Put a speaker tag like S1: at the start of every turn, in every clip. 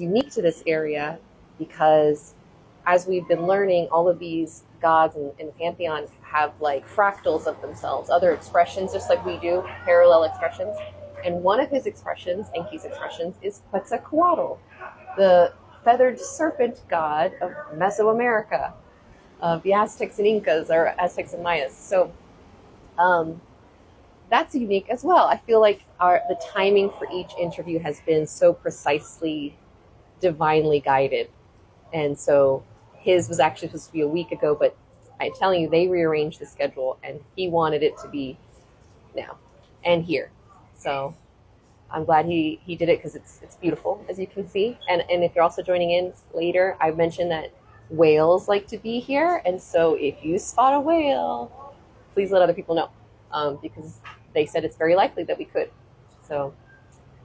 S1: unique to this area because as we've been learning, all of these gods in the pantheon have like fractals of themselves, other expressions, just like we do, parallel expressions. And one of his expressions, Enki's expressions, is Quetzalcoatl, the feathered serpent god of Mesoamerica, of the Aztecs and Incas, or Aztecs and Mayas. So that's unique as well. I feel like the timing for each interview has been so precisely, divinely guided. And so his was actually supposed to be a week ago, but I'm telling you, they rearranged the schedule and he wanted it to be now and here. So I'm glad he did it because it's beautiful, as you can see. And if you're also joining in later, I mentioned that whales like to be here. And so if you spot a whale, please let other people know because they said it's very likely that we could. So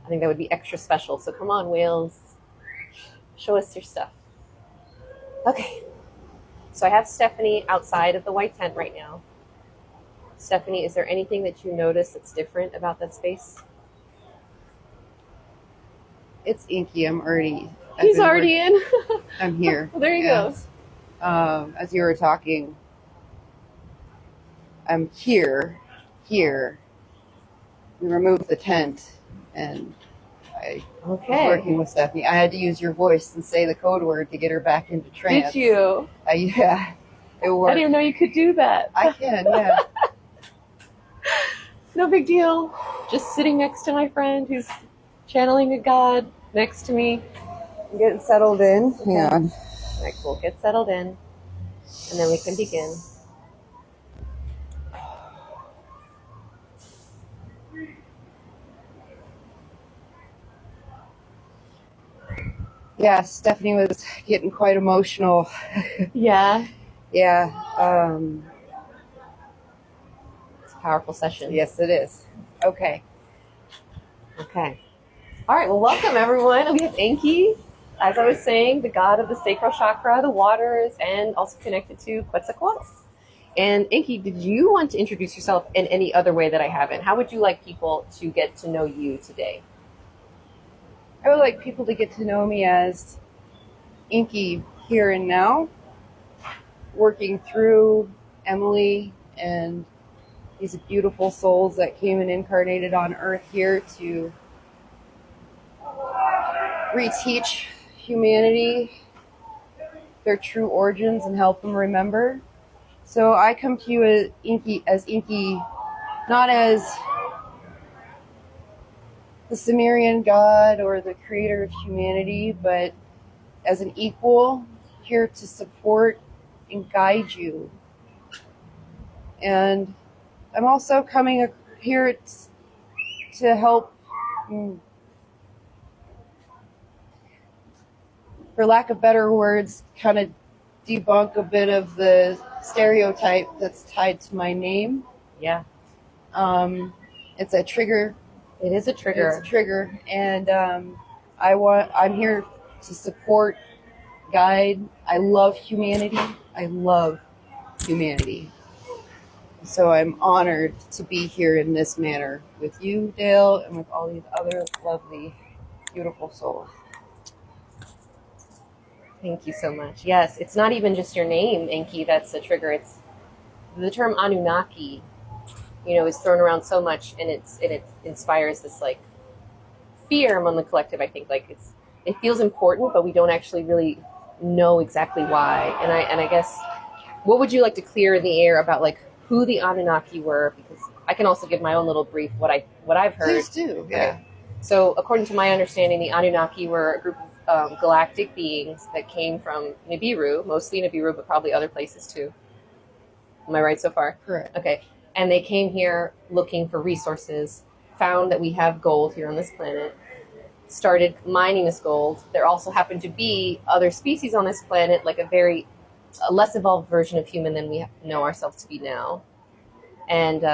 S1: I think that would be extra special. So come on, whales, show us your stuff. Okay, so I have Stephanie outside of the white tent right now. Stephanie, is there anything that you notice that's different about that space?
S2: It's Enki. I'm already.
S1: He's already in.
S2: I'm here.
S1: Well, there you go.
S2: As you were talking, I'm here. We removed the tent, and I was working with Stephanie. I had to use your voice and say the code word to get her back into trance.
S1: Did you?
S2: Yeah, it worked.
S1: I didn't even know you could do that.
S2: I can, yeah.
S1: No big deal. Just sitting next to my friend who's channeling a god next to me.
S2: I'm getting settled in.
S1: Okay.
S2: Yeah.
S1: All right, cool. Get settled in, and then we can begin.
S2: Yeah, Stephanie was getting quite emotional.
S1: Yeah.
S2: Yeah.
S1: It's a powerful session.
S2: Yes, it is. Okay.
S1: All right, well, welcome, everyone. We have Enki, as I was saying, the god of the sacral chakra, the waters, and also connected to Quetzalcoatl. And Enki, did you want to introduce yourself in any other way that I haven't? How would you like people to get to know you today?
S2: I would like people to get to know me as Enki here and now, working through Emily and these beautiful souls that came and incarnated on Earth here to reteach humanity their true origins and help them remember. So I come to you as Enki, not as the Sumerian god or the creator of humanity, but as an equal, here to support and guide you. And I'm also coming here to help, for lack of better words, kind of debunk a bit of the stereotype that's tied to my name.
S1: Yeah.
S2: It's a trigger.
S1: It is a trigger.
S2: It's a trigger, and I'm here to support, guide. I love humanity. So I'm honored to be here in this manner with you, Dale, and with all these other lovely, beautiful souls.
S1: Thank you so much. Yes, it's not even just your name, Enki, that's a trigger. It's the term Anunnaki, is thrown around so much, and it inspires this like fear among the collective. I think like it feels important, but we don't actually really know exactly why. And I guess, what would you like to clear in the air about like who the Anunnaki were? Because I can also give my own little brief what I've heard.
S2: Please do. Yeah.
S1: Okay. So according to my understanding, the Anunnaki were a group of galactic beings that came from Nibiru, mostly Nibiru, but probably other places too. Am I right so far?
S2: Correct.
S1: Okay. And they came here looking for resources, found that we have gold here on this planet, started mining this gold. There also happened to be other species on this planet, like a less evolved version of human than we know ourselves to be now. And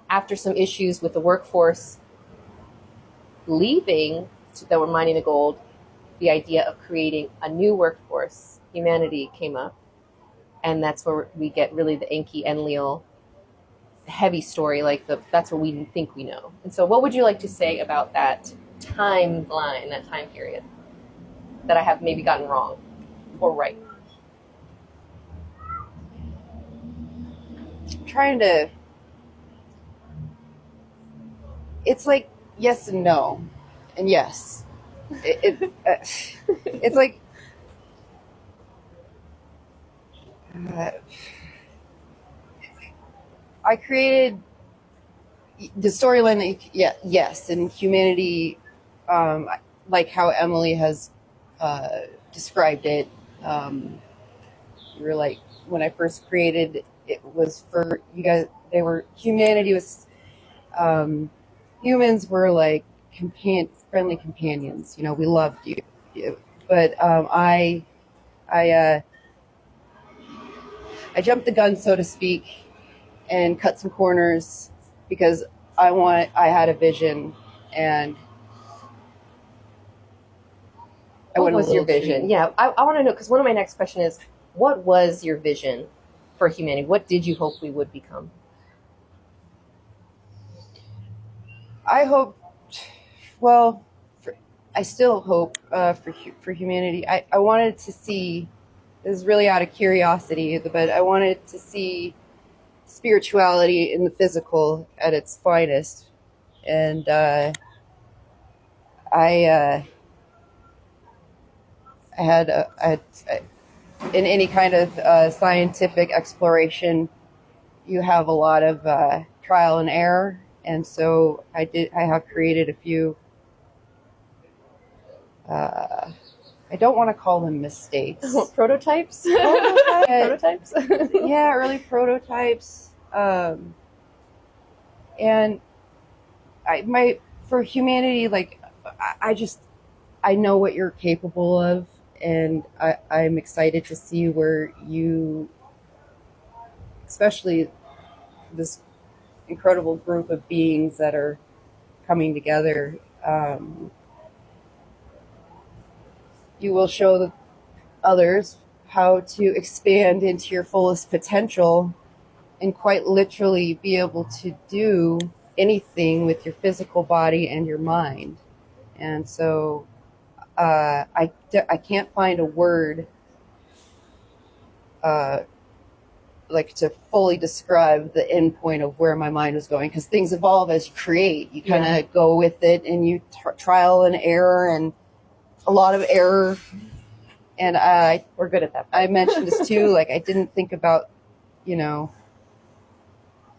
S1: after some issues with the workforce leaving that were mining the gold, the idea of creating a new workforce, humanity, came up. And that's where we get really the Enki Enlil heavy story, that's what we think we know. And so what would you like to say about that timeline, that time period? that I have maybe gotten wrong or right?
S2: Trying to, it's like yes and no, and yes. It's like I created the storyline. Yeah, yes, and humanity, like how Emily has described it. You were like, when I first created it was for you guys. Humanity was, humans were like friendly companions. You know, we loved you, but I I jumped the gun, so to speak, and cut some corners because I had a vision, and I
S1: What
S2: went a
S1: was your
S2: little
S1: vision?
S2: too.
S1: Yeah, I want to know, because one of my next question is, what was your vision for humanity? What did you hope we would become?
S2: I hope, well, I still hope for humanity. I wanted to see, this is really out of curiosity, but I wanted to see spirituality in the physical at its finest. And I I had in any kind of scientific exploration, you have a lot of trial and error, and so I have created a few. I don't want to call them mistakes.
S1: Prototypes? Prototypes?
S2: Yeah, early prototypes. And for humanity, like I know what you're capable of, and I'm excited to see where you, especially this incredible group of beings that are coming together, you will show the others how to expand into your fullest potential and quite literally be able to do anything with your physical body and your mind. And so I can't find a word like to fully describe the end point of where my mind was going, because things evolve as you create. You kind of go with it, and you trial and error, and a lot of error. And
S1: we're good at that.
S2: I mentioned this too. Like I didn't think about the,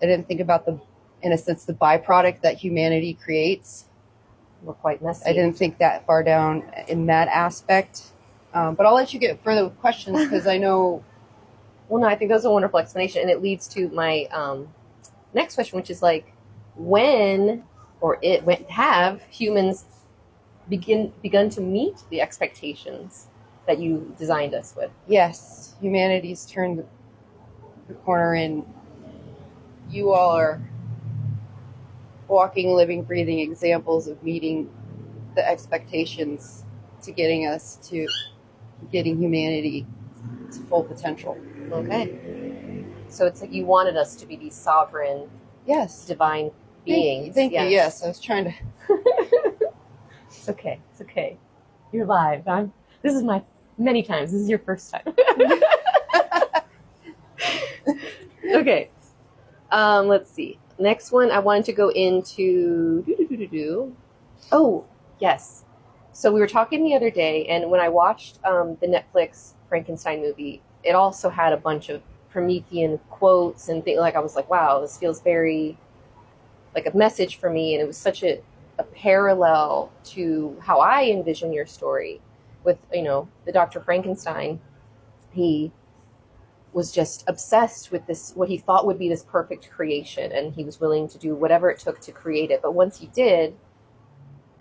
S2: in a sense, the byproduct that humanity creates.
S1: We're quite messy.
S2: I didn't think that far down in that aspect. But I'll let you get further with questions, because I know.
S1: Well, no, I think that was a wonderful explanation, and it leads to my next question, which is like, when have humans begun to meet the expectations that you designed us with?
S2: Yes, humanity's turned the corner, and you all are walking, living, breathing examples of meeting the expectations to getting humanity to full potential.
S1: Okay. So it's like you wanted us to be these sovereign,
S2: yes,
S1: divine beings.
S2: Thank you. Yes, I was trying to.
S1: It's okay. It's okay. You're live. This is my many times. This is your first time. Okay. Let's see. Next one, I wanted to go into. Oh, yes. So we were talking the other day, and when I watched the Netflix Frankenstein movie, it also had a bunch of Promethean quotes and things. Like I was like, wow, this feels very like a message for me, and it was such a parallel to how I envision your story with the Dr. Frankenstein. He was just obsessed with this, what he thought would be this perfect creation, and he was willing to do whatever it took to create it. But once he did,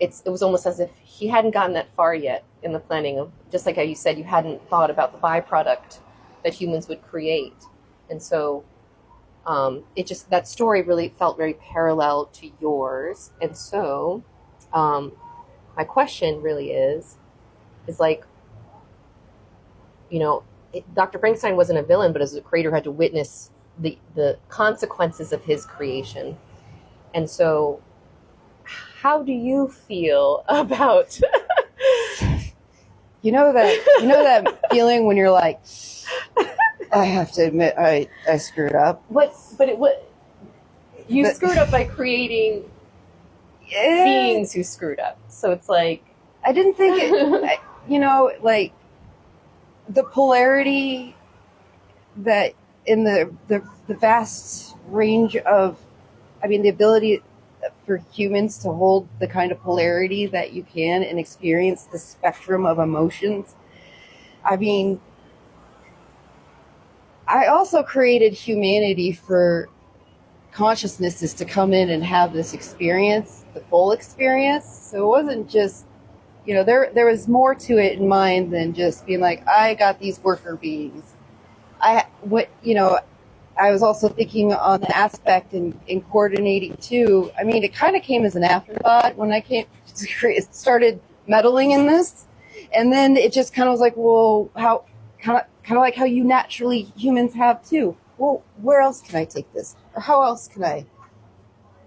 S1: it was almost as if he hadn't gotten that far yet in the planning of, just like how you said, you hadn't thought about the byproduct that humans would create. And so that story really felt very parallel to yours. And so my question really is like, Dr. Frankenstein wasn't a villain, but as a creator had to witness the consequences of his creation. And so how do you feel about
S2: that feeling when you're like, I have to admit I screwed up.
S1: You screwed up by creating beings who screwed up. So it's like,
S2: I didn't think it, like the polarity that in the vast range of, the ability for humans to hold the kind of polarity that you can and experience the spectrum of emotions. I also created humanity for consciousnesses to come in and have this experience, the full experience. So it wasn't just, there was more to it in mind than just being like, I got these worker beings. I was also thinking on the aspect in coordinating too. It kind of came as an afterthought when I started meddling in this. And then it just kind of was like, well, how, kind of like how you naturally humans have too. Well, where else can I take this? Or how else can I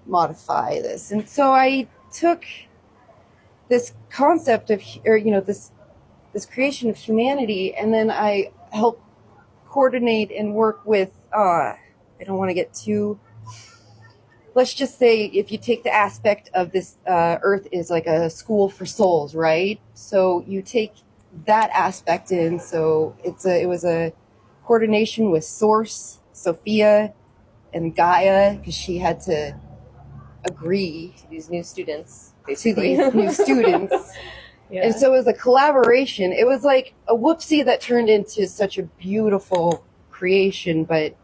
S2: modify this? And so I took this concept of, this creation of humanity, and then I helped coordinate and work with, I don't want to get too, let's just say if you take the aspect of this, Earth is like a school for souls, right? So you take that aspect in, so it was a coordination with Source, Sophia, and Gaia, because she had to agree
S1: to these new students,
S2: basically. To these new students.
S1: Yeah.
S2: And so it was a collaboration. It was like a whoopsie that turned into such a beautiful creation, but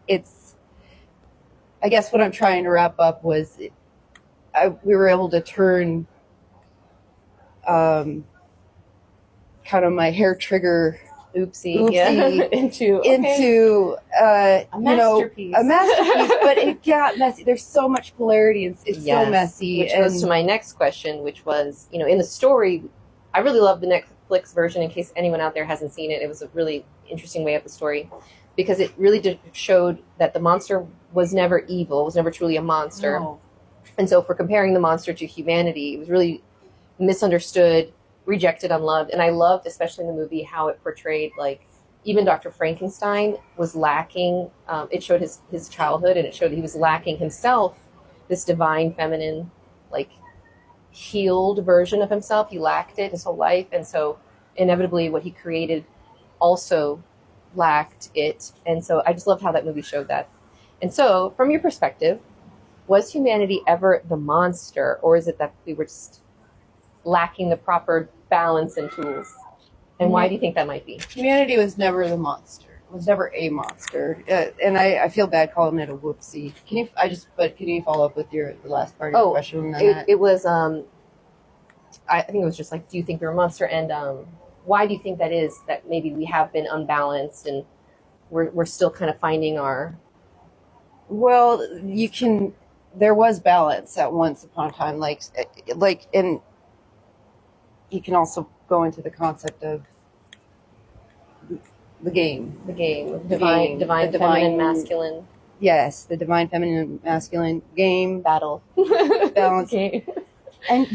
S2: I guess what I'm trying to wrap up was we were able to turn kind of my hair trigger
S1: oopsie. Yeah. into
S2: a
S1: masterpiece.
S2: A masterpiece, but it got messy. There's so much polarity, and it's so messy.
S1: Which goes to my next question, which was, in the story, I really love the Netflix version. In case anyone out there hasn't seen it, it was a really interesting way of the story, because it really showed that the monster was never evil, was never truly a monster.
S2: No.
S1: And so for comparing the monster to humanity, it was really misunderstood, rejected, unloved. And I loved, especially in the movie, how it portrayed, like, even Dr. Frankenstein was lacking. It showed his childhood, and it showed that he was lacking himself, this divine, feminine, like, healed version of himself. He lacked it his whole life. And so inevitably what he created also lacked it. And so I just loved how that movie showed that. And so from your perspective, was humanity ever the monster, or is it that we were just lacking the proper balance and tools? And why do you think that might be?
S2: Humanity was never the monster. It was never a monster. And I feel bad calling it a whoopsie. Can you follow up with the last part of your question?
S1: It was, I think it was just like, do you think we're a monster? And why do you think that is, that maybe we have been unbalanced and we're still kind of finding our...
S2: Well, there was balance at once upon a time, and you can also go into the concept of the game.
S1: Divine, feminine, masculine.
S2: Yes, the divine, feminine, masculine game.
S1: Battle.
S2: Balance.
S1: Okay.
S2: And,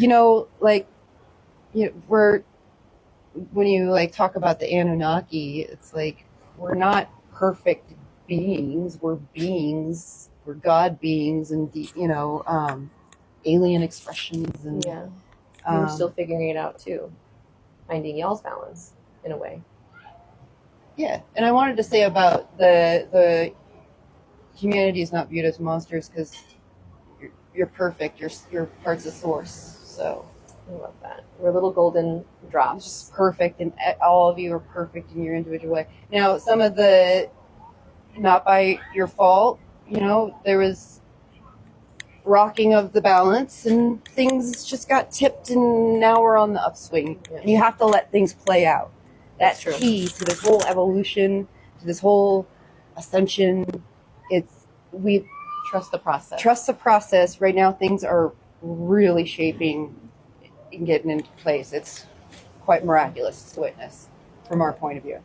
S2: when you talk about the Anunnaki, it's like, we're not perfect beings. We're beings. We're God beings, and, alien expressions. And
S1: we're still figuring it out too. Finding y'all's balance in a way.
S2: Yeah, and I wanted to say about the humanity is not viewed as monsters because you're perfect. You're parts of Source. So
S1: I love that. We're little golden drops.
S2: Just perfect, and all of you are perfect in your individual way. Now, some of the not by your fault, there was rocking of the balance, and things just got tipped, and now we're on the upswing. Yeah. And you have to let things play out. That's key to this whole evolution, to this whole ascension. We
S1: trust the process.
S2: Trust the process. Right now, things are really shaping and getting into place. It's quite miraculous to witness from our point of view.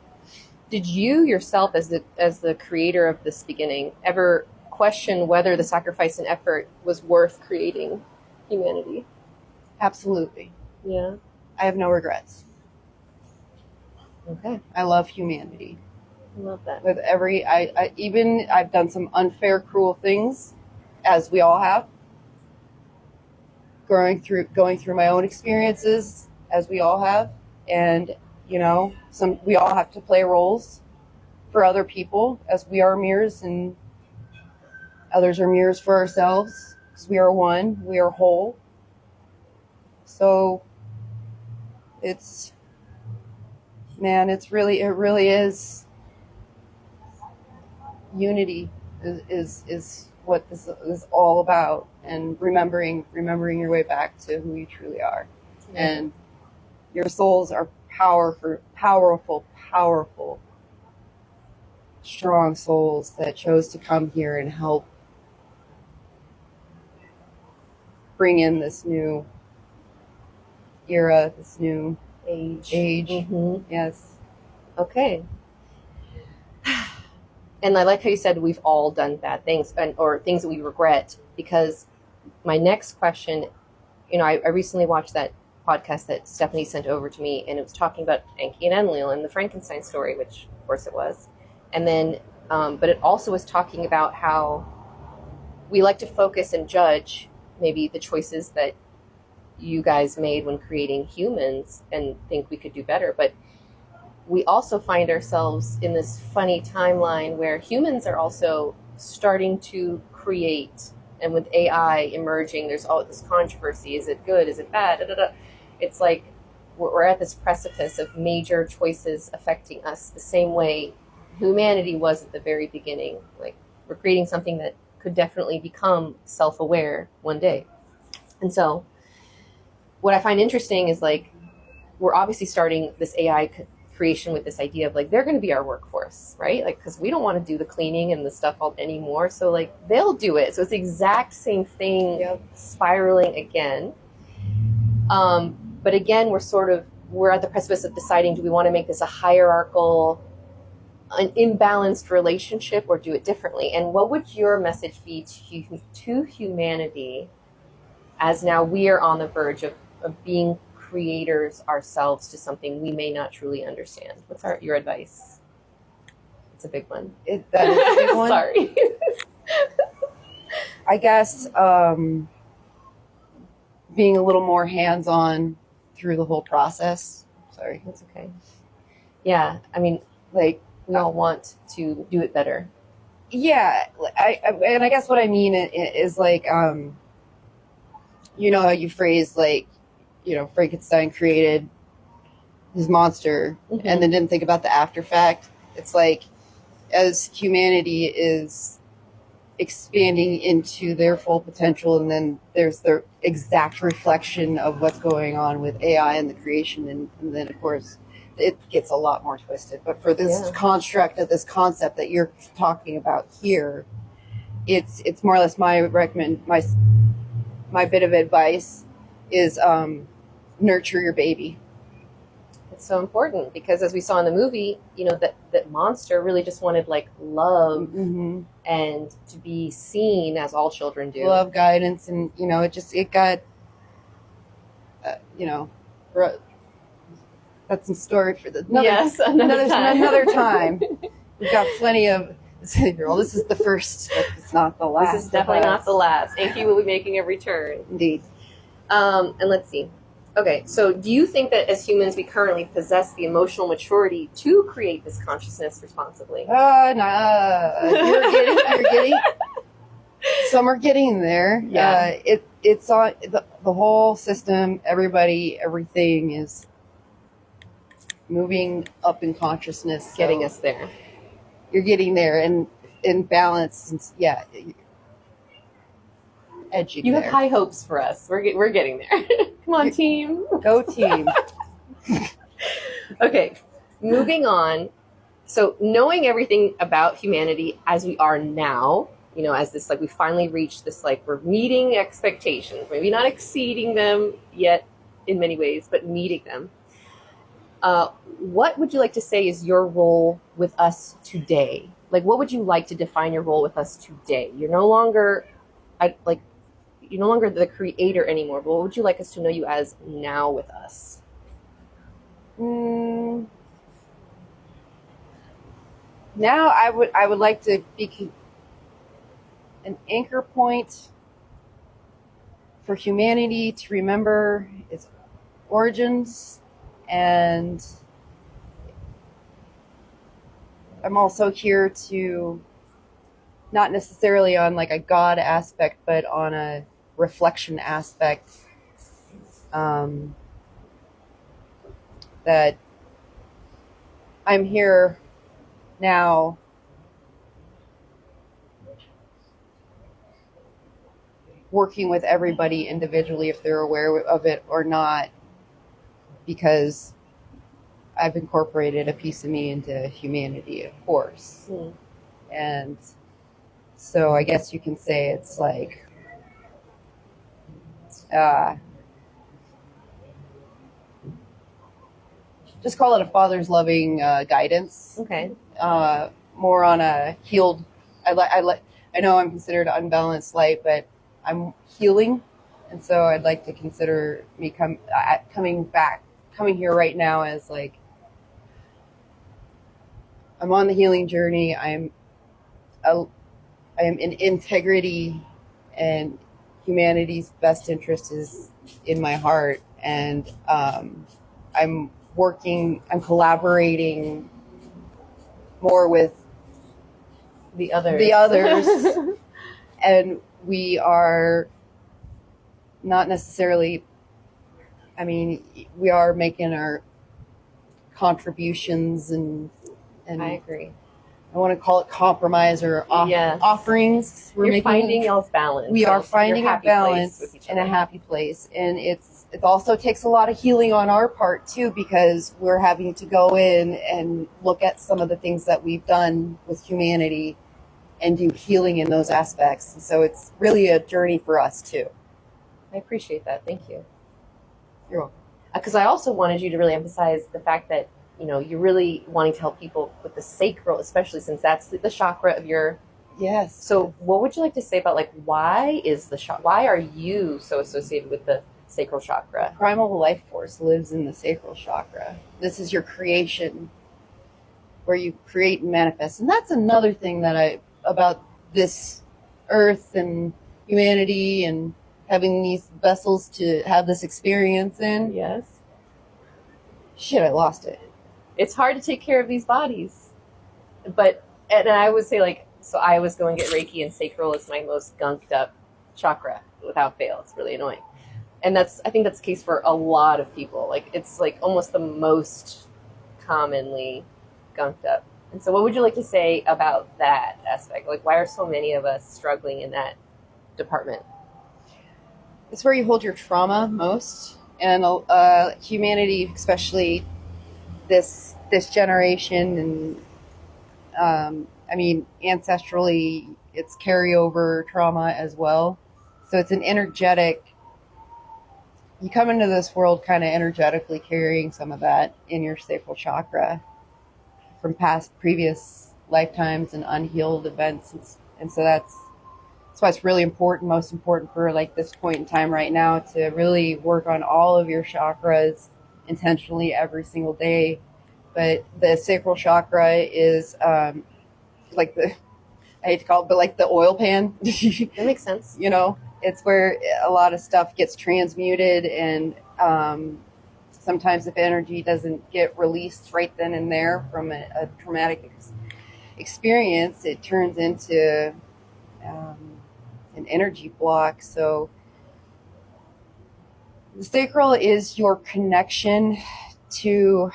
S1: Did you yourself, as the creator of this beginning, ever question whether the sacrifice and effort was worth creating humanity?
S2: Absolutely.
S1: Yeah.
S2: I have no regrets.
S1: Okay.
S2: I love humanity.
S1: I love that.
S2: With every, I've done some unfair, cruel things, as we all have. Going through my own experiences, as we all have, and we all have to play roles for other people, as we are mirrors and others are mirrors for ourselves, because we are one, we are whole. So it really is unity is what this is all about, and remembering your way back to who you truly are. And your souls are powerful, strong souls that chose to come here and help bring in this new era, this new age.
S1: Mm-hmm.
S2: Yes.
S1: Okay. And I like how you said we've all done bad things or things that we regret, because my next question, I recently watched that podcast that Stephanie sent over to me, and it was talking about Enki and Enlil and the Frankenstein story, which of course it was. And then, but it also was talking about how we like to focus and judge maybe the choices that you guys made when creating humans and think we could do better. But we also find ourselves in this funny timeline where humans are also starting to create, and with AI emerging, there's all this controversy. Is it good? Is it bad? Da, da, da. It's like we're at this precipice of major choices affecting us the same way humanity was at the very beginning. Like, we're creating something that could definitely become self-aware one day. And so what I find interesting is, like, we're obviously starting this AI creation with this idea of, like, they're going to be our workforce, right? Like, because we don't want to do the cleaning and the stuff anymore. So, like, they'll do it. So it's the exact same thing.
S2: Yep.
S1: Spiraling again. But again, we're at the precipice of deciding, do we want to make this a hierarchical, an imbalanced relationship, or do it differently? And what would your message be to humanity as now we are on the verge of being creators ourselves to something we may not truly understand? What's your advice? It's a big one.
S2: That is a big one.
S1: Sorry.
S2: I guess being a little more hands-on through the whole process. Sorry.
S1: That's okay. Yeah, I mean, like, we all want to do it better.
S2: Yeah, and I guess what I mean is like, how you phrase, like, Frankenstein created his monster,
S1: Mm-hmm.
S2: and then didn't think about the after fact. It's like, as humanity is expanding into their full potential, and then there's the exact reflection of what's going on with AI and the creation, and then of course it gets a lot more twisted. But for this construct of this concept that you're talking about here, it's more or less my bit of advice is nurture your baby.
S1: It's so important, because as we saw in the movie, that monster really just wanted, like, love,
S2: Mm-hmm.
S1: and to be seen, as all children do.
S2: Love, guidance, and it got that's some story for another time. We've got plenty of. Well, this is the first, but it's not the last.
S1: This is definitely not the last. Enki will be making a return.
S2: Indeed.
S1: And let's see. Okay, so do you think that as humans we currently possess the emotional maturity to create this consciousness responsibly?
S2: Nah. You're getting. Some are getting there.
S1: Yeah.
S2: It's on the whole system. Everybody, everything is moving up in consciousness. So
S1: Getting us there.
S2: You're getting there, and in balance. And, yeah. Edging.
S1: You
S2: there.
S1: have high hopes for us. We're getting there. Come on, team.
S2: Go team.
S1: Okay, moving on. So, knowing everything about humanity as we are now, as this, like, we finally reached this, like, we're meeting expectations, maybe not exceeding them yet in many ways, but meeting them. What would you like to say is your role with us today? Like, what would you like to define your role with us today? You're no longer the creator anymore, but what would you like us to know you as now with us?
S2: now I would like to be an anchor point for humanity to remember its origins, and I'm also here to, not necessarily on like a God aspect, but on a reflection aspect, that I'm here now working with everybody individually, if they're aware of it or not, because I've incorporated a piece of me into humanity, of course. And so I guess you can say it's like, just call it a father's loving guidance.
S1: Okay.
S2: More on a healed. I know I'm considered unbalanced light, but I'm healing, and so I'd like to consider me coming here right now as like, I'm on the healing journey. I am in integrity, and humanity's best interest is in my heart, and I'm collaborating more with
S1: the others.
S2: And we are not necessarily, we are making our contributions, and
S1: I agree.
S2: I want to call it compromise or offerings.
S1: You're finding y'all's balance.
S2: We are finding a balance in a happy place. And it also takes a lot of healing on our part too, because we're having to go in and look at some of the things that we've done with humanity and do healing in those aspects. And so it's really a journey for us too.
S1: I appreciate that. Thank you.
S2: You're welcome.
S1: Because I also wanted you to really emphasize the fact that, you're really wanting to help people with the sacral, especially since that's the chakra of your.
S2: Yes.
S1: So what would you like to say about why are you so associated with the sacral chakra?
S2: Primal life force lives in the sacral chakra. This is your creation, where you create and manifest. And that's another thing about this earth and humanity and having these vessels to have this experience in.
S1: Yes.
S2: Shit, I lost it.
S1: It's hard to take care of these bodies. And I would say so I was going to get Reiki, and sacral is my most gunked up chakra without fail. It's really annoying. And I think that's the case for a lot of people. It's almost the most commonly gunked up. And so what would you like to say about that aspect? Why are so many of us struggling in that department?
S2: It's where you hold your trauma most. And humanity, especially this generation, and ancestrally, it's carryover trauma as well. So it's an energetic. You come into this world kind of energetically carrying some of that in your sacral chakra from previous lifetimes and unhealed events, and so that's why it's really most important for this point in time right now to really work on all of your chakras intentionally every single day. But the sacral chakra is I hate to call it, but the oil pan.
S1: That makes sense.
S2: It's where a lot of stuff gets transmuted, and sometimes if energy doesn't get released right then and there from a traumatic experience, it turns into an energy block. So the sacral is your connection to,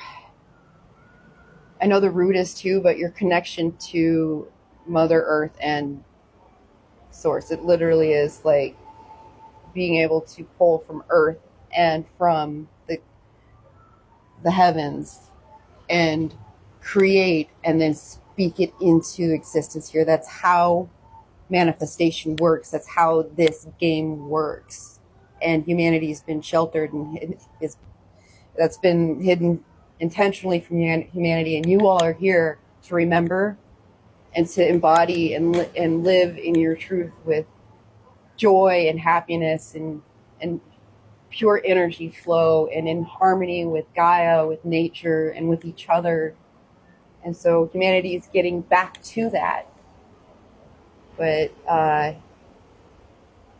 S2: I know the root is too, but your connection to Mother Earth and Source. It literally is being able to pull from Earth and from the heavens and create and then speak it into existence here. That's how manifestation works. That's how this game works. And humanity's been sheltered, and that's been hidden intentionally from humanity. And you all are here to remember and to embody and live in your truth with joy and happiness and pure energy flow, and in harmony with Gaia, with nature, and with each other. And so humanity is getting back to that. But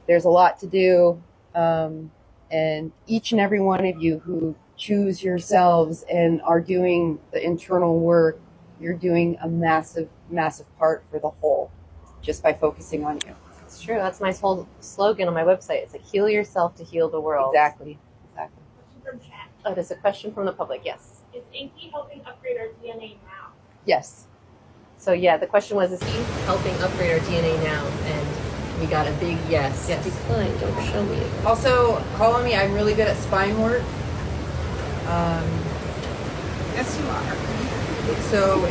S2: there's a lot to do. And each and every one of you who choose yourselves and are doing the internal work, you're doing a massive, massive part for the whole just by focusing on you.
S1: It's true. That's my whole slogan on my website. It's like, heal yourself to heal the world.
S2: Exactly.
S3: Question from chat.
S1: Oh, there's a question from the public. Yes.
S3: Is Enki helping upgrade our DNA now?
S2: Yes.
S1: So yeah, the question was, is he helping upgrade our DNA now? And we got a big yes.
S2: Yes.
S1: Decline. Don't show me.
S2: Also, call on me. I'm really good at spine work.
S4: Yes, you are.
S2: So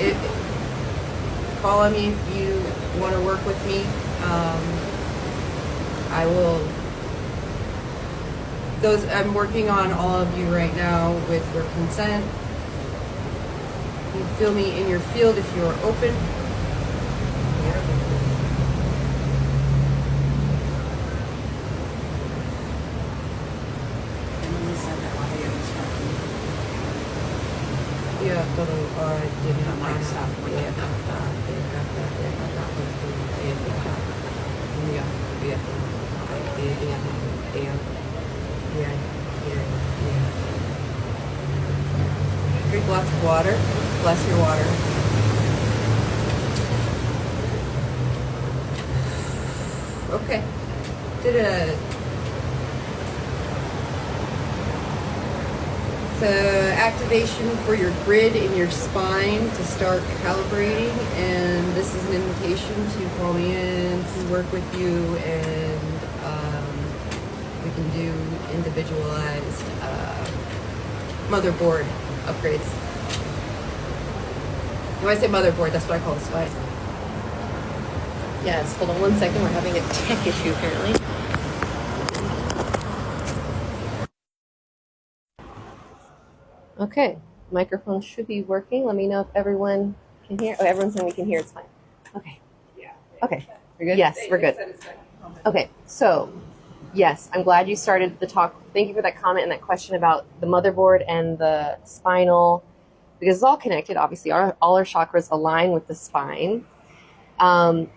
S2: call on me if you want to work with me. I will. I'm working on all of you right now with your consent. You feel me in your field if you are open.
S4: Emily said that audio was working.
S2: Yeah, todo did
S4: The mic stopped working.
S2: Drink lots of water. Bless your water. Okay. It's an activation for your grid in your spine to start calibrating, and this is an invitation to call me in to work with you, and we can do individualized motherboard upgrades. When I say motherboard, that's what I call the spine.
S1: Yes. Hold on 1 second. We're having a tech issue apparently. Okay. Microphone should be working. Let me know if everyone can hear. Oh, everyone's saying we can hear. It's fine. Okay.
S4: Yeah.
S1: Okay.
S2: We're good?
S1: Yes, we're good. Okay, so yes, I'm glad you started the talk. Thank you for that comment and that question about the motherboard and the spinal, because it's all connected. Obviously, all our chakras align with the spine. And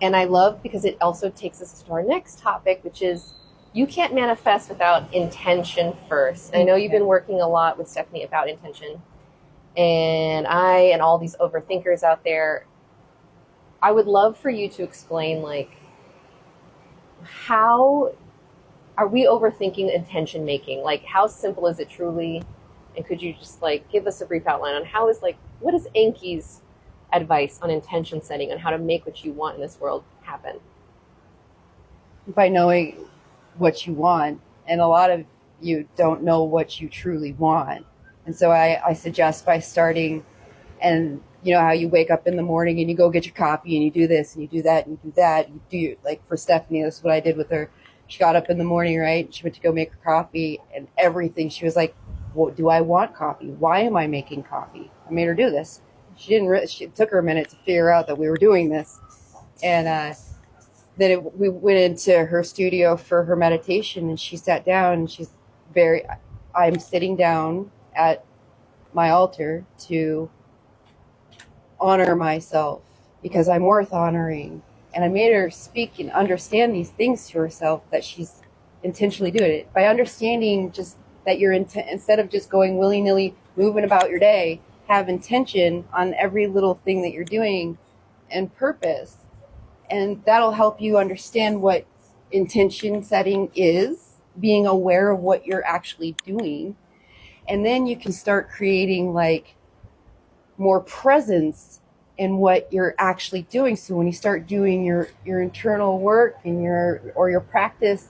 S1: I love because it also takes us to our next topic, which is you can't manifest without intention first. And I know you've been working a lot with Stephanie about intention. And all these overthinkers out there, I would love for you to explain, like, how are we overthinking intention making? Like, how simple is it truly? And could you just, like, give us a brief outline on what is Enki's advice on intention setting, on how to make what you want in this world happen?
S2: By knowing what you want, and a lot of you don't know what you truly want. And so I suggest by starting, and you know how you wake up in the morning and you go get your coffee and you do this and you do that and you do that. You do, like for Stephanie, that's what I did with her. She got up in the morning, right? She went to go make her coffee, and everything. She was like, well, do I want coffee? Why am I making coffee? I made her do this. It took her a minute to figure out that we were doing this. And then we went into her studio for her meditation, and she sat down, and I'm sitting down at my altar to honor myself because I'm worth honoring. And I made her speak and understand these things to herself, that she's intentionally doing it. By understanding just that you're instead of just going willy-nilly, moving about your day, have intention on every little thing that you're doing and purpose. And that'll help you understand what intention setting is, being aware of what you're actually doing. And then you can start creating like more presence in what you're actually doing. So when you start doing your internal work and your practice,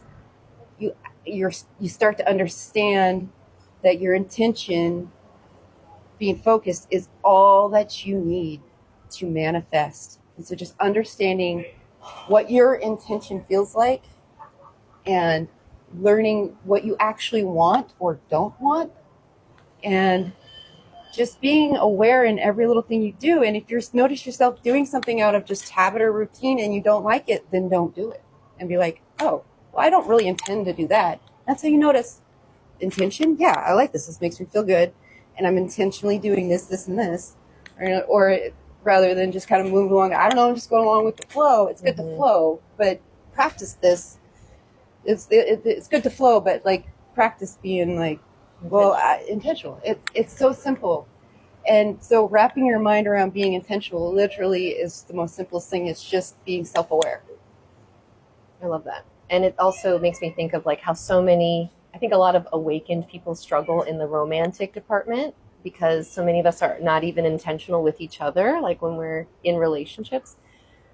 S2: you start to understand that your intention, being focused, is all that you need to manifest. And so just understanding what your intention feels like and learning what you actually want or don't want, and just being aware in every little thing you do. And if you notice yourself doing something out of just habit or routine and you don't like it, then don't do it. And be like, oh, well, I don't really intend to do that. That's how you notice intention. Yeah, I like this. This makes me feel good. And I'm intentionally doing this, this, and this. or rather than just kind of move along. I don't know, I'm just going along with the flow. It's good to flow, but practice this. It's good to flow, but like practice being like, intentional. It's so simple. And so wrapping your mind around being intentional literally is the most simplest thing. It's just being self-aware.
S1: I love that. And it also makes me think of like how I think a lot of awakened people struggle in the romantic department because so many of us are not even intentional with each other, like when we're in relationships.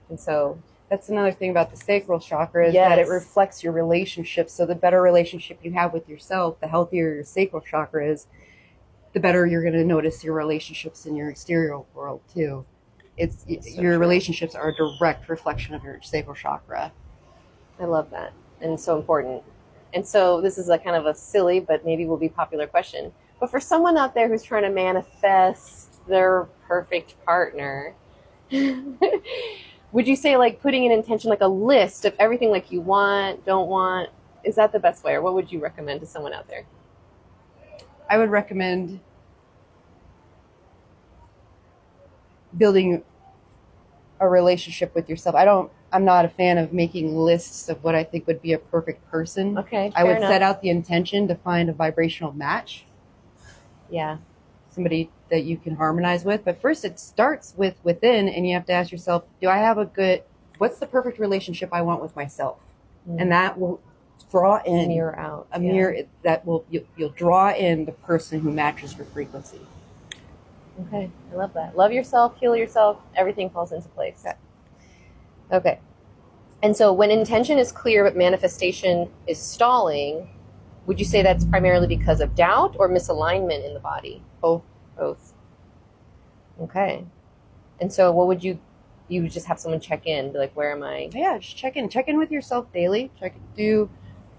S1: And so
S2: that's another thing about the sacral chakra is that it reflects your relationships. So the better relationship you have with yourself, the healthier your sacral chakra is, the better you're going to notice your relationships in your exterior world too. Your relationships are a direct reflection of your sacral chakra.
S1: I love that. And so important. And so this is a kind of a silly, but maybe will be popular question. But for someone out there who's trying to manifest their perfect partner, would you say like putting an intention, like a list of everything like you want, don't want, is that the best way? Or what would you recommend to someone out there?
S2: I would recommend building a relationship with yourself. I'm not a fan of making lists of what I think would be a perfect person.
S1: Okay.
S2: I would set out the intention to find a vibrational match.
S1: Yeah.
S2: Somebody that you can harmonize with. But first it starts within, and you have to ask yourself, what's the perfect relationship I want with myself? And that will draw in
S1: mirror out
S2: mirror that will you'll draw in the person who matches your frequency.
S1: Okay, I love that. Love yourself, heal yourself, everything falls into place. Okay. And so when intention is clear but manifestation is stalling, would you say that's primarily because of doubt or misalignment in the body? Both. Okay. And so what would you would just have someone check in, be like, where am I?
S2: Yeah, just check in with yourself daily. Do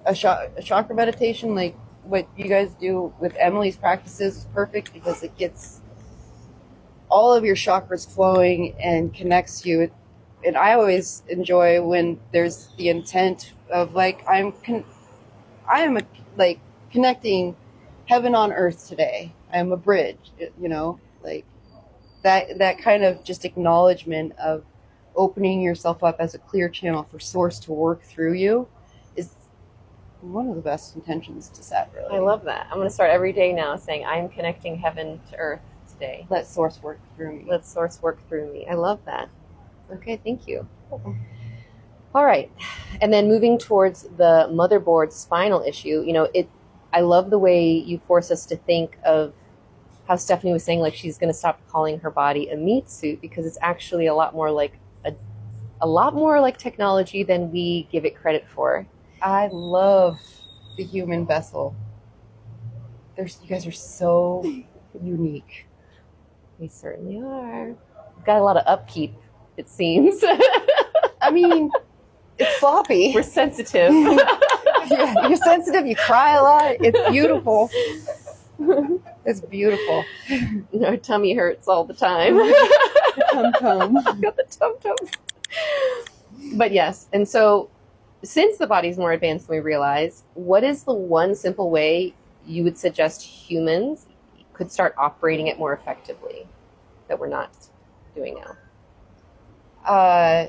S2: a chakra meditation like what you guys do with Emily's practices is perfect because it gets all of your chakras flowing and connects you. And I always enjoy when there's the intent of like I am connecting heaven on earth today. I am a bridge, like that kind of just acknowledgement of opening yourself up as a clear channel for source to work through you is one of the best intentions to set, really.
S1: I love that. I'm going to start every day now saying I'm connecting heaven to earth today.
S2: Let source work through me.
S1: Let source work through me. I love that. Okay, thank you. All right. And then moving towards the motherboard spinal issue, I love the way you force us to think of how Stephanie was saying, like, she's going to stop calling her body a meat suit because it's actually a lot more like technology than we give it credit for.
S2: I love the human vessel. You guys are so unique.
S1: We certainly are. We've got a lot of upkeep, it seems.
S2: I mean, it's sloppy.
S1: We're sensitive.
S2: Yeah, you're sensitive. You cry a lot. It's beautiful. It's beautiful.
S1: Our tummy hurts all the time.
S2: Tum-tum.
S1: Got the tum-tum. But yes, and so since the body's more advanced than we realize, what is the one simple way you would suggest humans could start operating it more effectively that we're not doing now?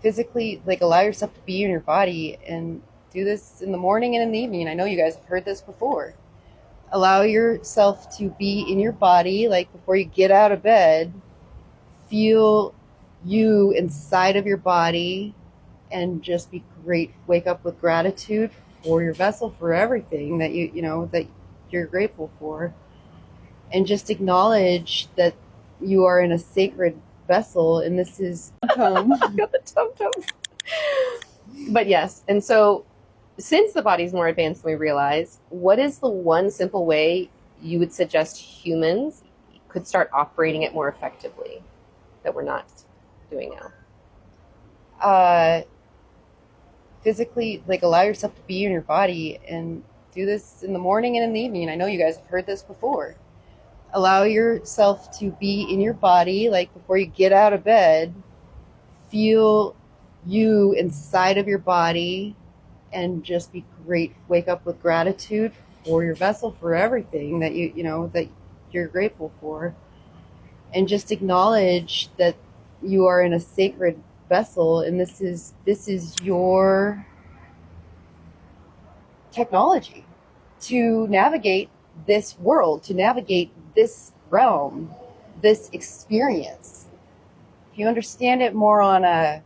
S2: Physically, allow yourself to be in your body and do this in the morning and in the evening. I know you guys have heard this before. Allow yourself to be in your body, before you get out of bed. Feel you inside of your body and just be great. Wake up with gratitude for your vessel, for everything that that you're grateful for. And just acknowledge that you are in a sacred vessel, and this is
S1: got the tum-tum. But yes, and so since the body's more advanced than we realize, what is the one simple way you would suggest humans could start operating it more effectively that we're not doing now?
S2: Physically, allow yourself to be in your body and do this in the morning and in the evening. I know you guys have heard this before. Allow yourself to be in your body, before you get out of bed. Feel you inside of your body and just be great. Wake up with gratitude for your vessel, for everything that that you're grateful for. and just acknowledge that you are in a sacred vessel, and this is your technology to navigate this world, to navigate this realm, this experience. If you understand it more on a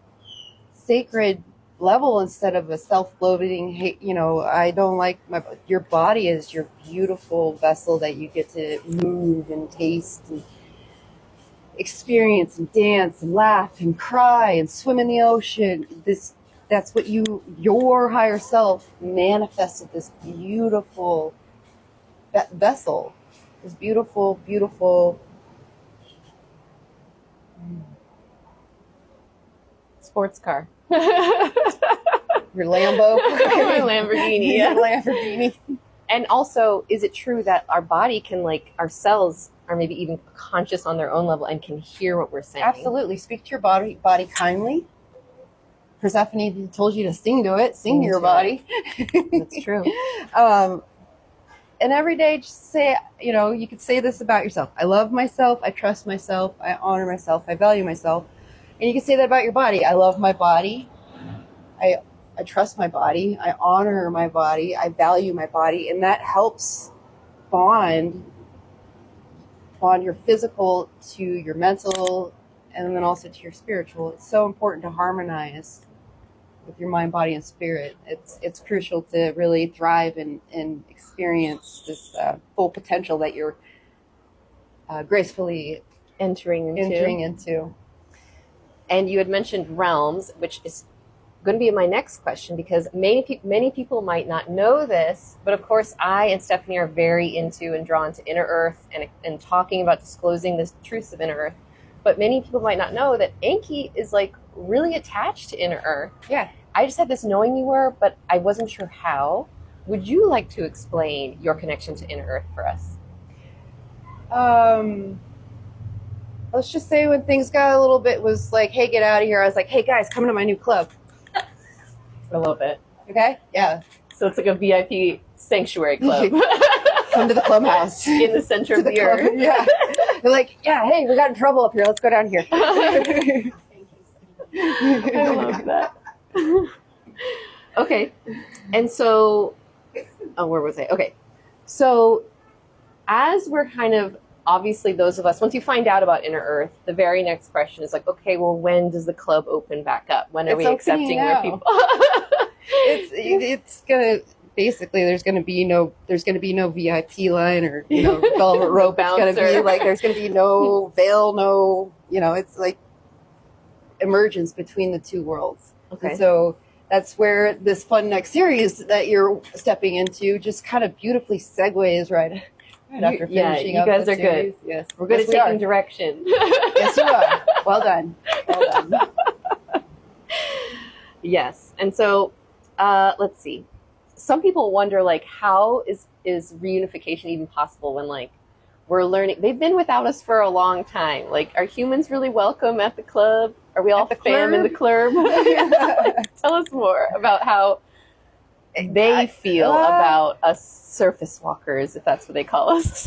S2: sacred level instead of a self-loathing, I don't like your body is your beautiful vessel that you get to move and taste and experience and dance and laugh and cry and swim in the ocean. That's what your higher self manifested, this beautiful vessel, this beautiful, beautiful
S1: Sports car.
S2: your Lambo.
S1: My Lamborghini. Yeah.
S2: Lamborghini.
S1: And also, is it true that our body can, like, our cells are maybe even conscious on their own level and can hear what we're saying?
S2: Absolutely. Speak to your body kindly. Persephone told you to sing to it. Sing to your body.
S1: That's true.
S2: And every day, just say, you could say this about yourself. I love myself. I trust myself. I honor myself. I value myself. And you can say that about your body. I love my body. I trust my body. I honor my body. I value my body. And that helps bond your physical to your mental, and then also to your spiritual. It's so important to harmonize with your mind, body, and spirit. It's crucial to really thrive and experience this full potential that you're gracefully
S1: Entering
S2: into.
S1: And you had mentioned realms, which is going to be my next question, because many people might not know this, but of course I and Stephanie are very into and drawn to inner earth and talking about disclosing the truths of inner earth. But many people might not know that Enki is like really attached to inner earth.
S2: Yeah.
S1: I just had this knowing you were, but I wasn't sure how. Would you like to explain your connection to inner earth for us?
S2: Let's just say when things got a little bit, was like, hey, get out of here. I was like, hey guys, come to my new club.
S1: I love it.
S2: Okay? Yeah.
S1: So it's like a VIP sanctuary club.
S2: Come to the clubhouse.
S1: In the center of the earth.
S2: Yeah. They're like, yeah, hey, we got in trouble up here. Let's go down here.
S1: I love that. Okay. And so, where was I? Okay. So as we're kind of, obviously those of us, once you find out about inner earth, the very next question is like, okay, well, when does the club open back up? When are we accepting more people?
S2: It's gonna, basically there's gonna be no VIP line or velvet rope. It's gonna be like, there's gonna be no veil, no, it's like emergence between the two worlds.
S1: Okay.
S2: And so that's where this fun next series that you're stepping into just kind of beautifully segues right after finishing
S1: you
S2: up
S1: guys
S2: the
S1: are
S2: series.
S1: good.
S2: Yes,
S1: We're good at taking direction.
S2: Yes, you are. Well done. Well done.
S1: Yes. And so, let's see. Some people wonder, like, how is reunification even possible when, like, we're learning? They've been without us for a long time. Like, are humans really welcome at the club? Are we all fam in the club? Tell us more about how they feel about us surface walkers, if that's what they call us.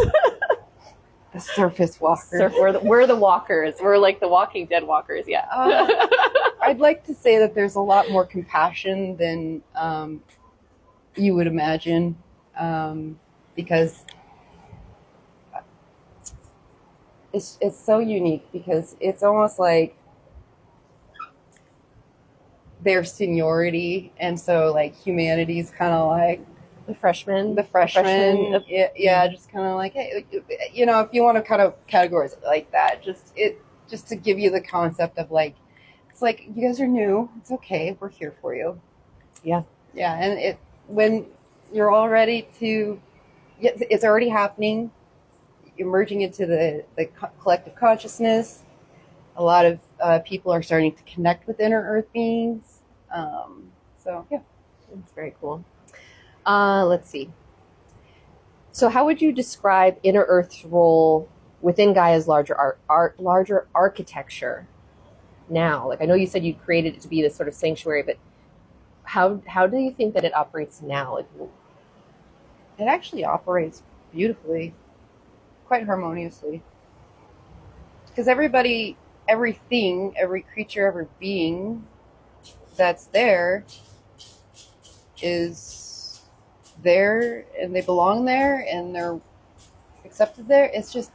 S2: The surface walkers.
S1: We're the walkers. We're like the Walking Dead walkers, yeah.
S2: I'd like to say that there's a lot more compassion than you would imagine, because it's so unique, because it's almost like their seniority, and so like humanity's kind of like
S1: the freshmen.
S2: Yeah, just kind of like, hey, if you want to kind of categorize it like that, just to give you the concept of like, it's like, you guys are new, it's okay, we're here for you.
S1: Yeah.
S2: And when you're all ready to, it's already happening, emerging into the collective consciousness. A lot of people are starting to connect with inner earth beings. So yeah,
S1: it's very cool. Let's see. So how would you describe inner earth's role within Gaia's larger larger architecture now? Like, I know you said you created it to be this sort of sanctuary, but how do you think that it operates now? Like,
S2: it actually operates beautifully, quite harmoniously. because everything, every creature, every being that's there is there, and they belong there, and they're accepted there. It's just,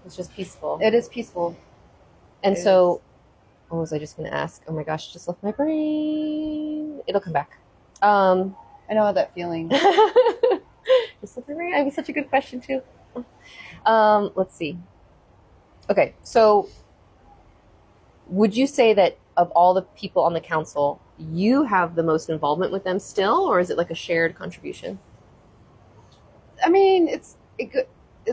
S1: It's just peaceful.
S2: it is peaceful.
S1: And so, what was I just going to ask? Oh my gosh, just left my brain. It'll come back.
S2: I know how that feeling.
S1: Just left my brain. I have such a good question too. Let's see. Okay, so would you say that of all the people on the council, you have the most involvement with them still, or is it like a shared contribution?
S2: I mean, it's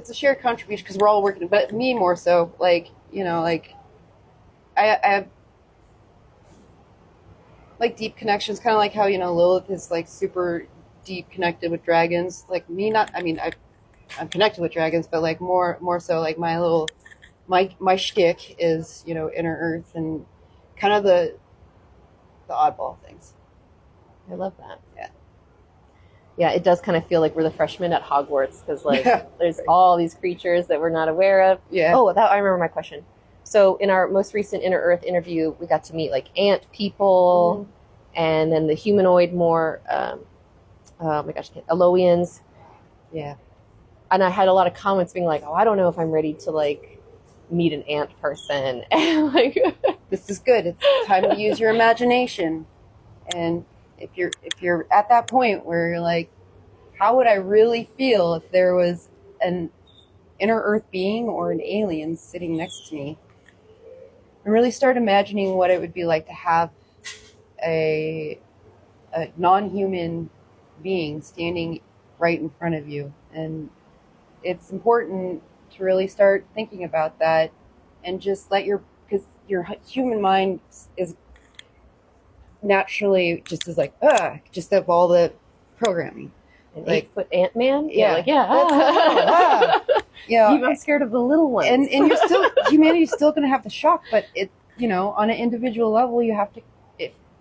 S2: a shared contribution because we're all working, but me more so. Like, I have like deep connections, kind of like how Lilith is like super deep connected with dragons. Like me, not. I mean, I'm connected with dragons, but like more so like my shtick is inner earth and kind of the oddball things.
S1: I love that.
S2: Yeah.
S1: Yeah, it does kind of feel like we're the freshmen at Hogwarts because there's all these creatures that we're not aware of.
S2: Yeah.
S1: Oh, I remember my question. So in our most recent Inner Earth interview, we got to meet like ant people, and then the humanoid more, oh my gosh, Eloians.
S2: Yeah.
S1: And I had a lot of comments being like, "Oh, I don't know if I'm ready to like meet an ant person." And like,
S2: this is good. It's time to use your imagination. And if you're at that point where you're like, how would I really feel if there was an inner earth being or an alien sitting next to me? And really start imagining what it would be like to have a non-human being standing right in front of you. And it's important to really start thinking about that and just because your human mind is naturally just is like, just of all the programming.
S1: an
S2: Like,
S1: 8-foot ant man.
S2: Yeah.
S1: Like, yeah.
S2: Yeah.
S1: I'm scared of the little ones.
S2: And you're still, humanity's still going to have the shock, but on an individual level, you have to,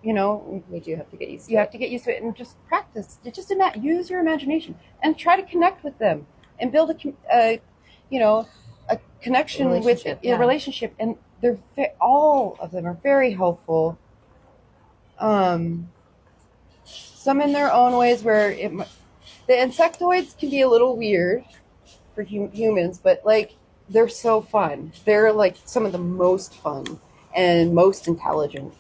S1: we do have to get used to
S2: you
S1: it.
S2: have to get used to it and just practice. Just use your imagination and try to connect with them and build a connection with your relationship. And all of them are very helpful. Some in their own ways where the insectoids can be a little weird for humans, but like they're so fun. They're like some of the most fun and most intelligent.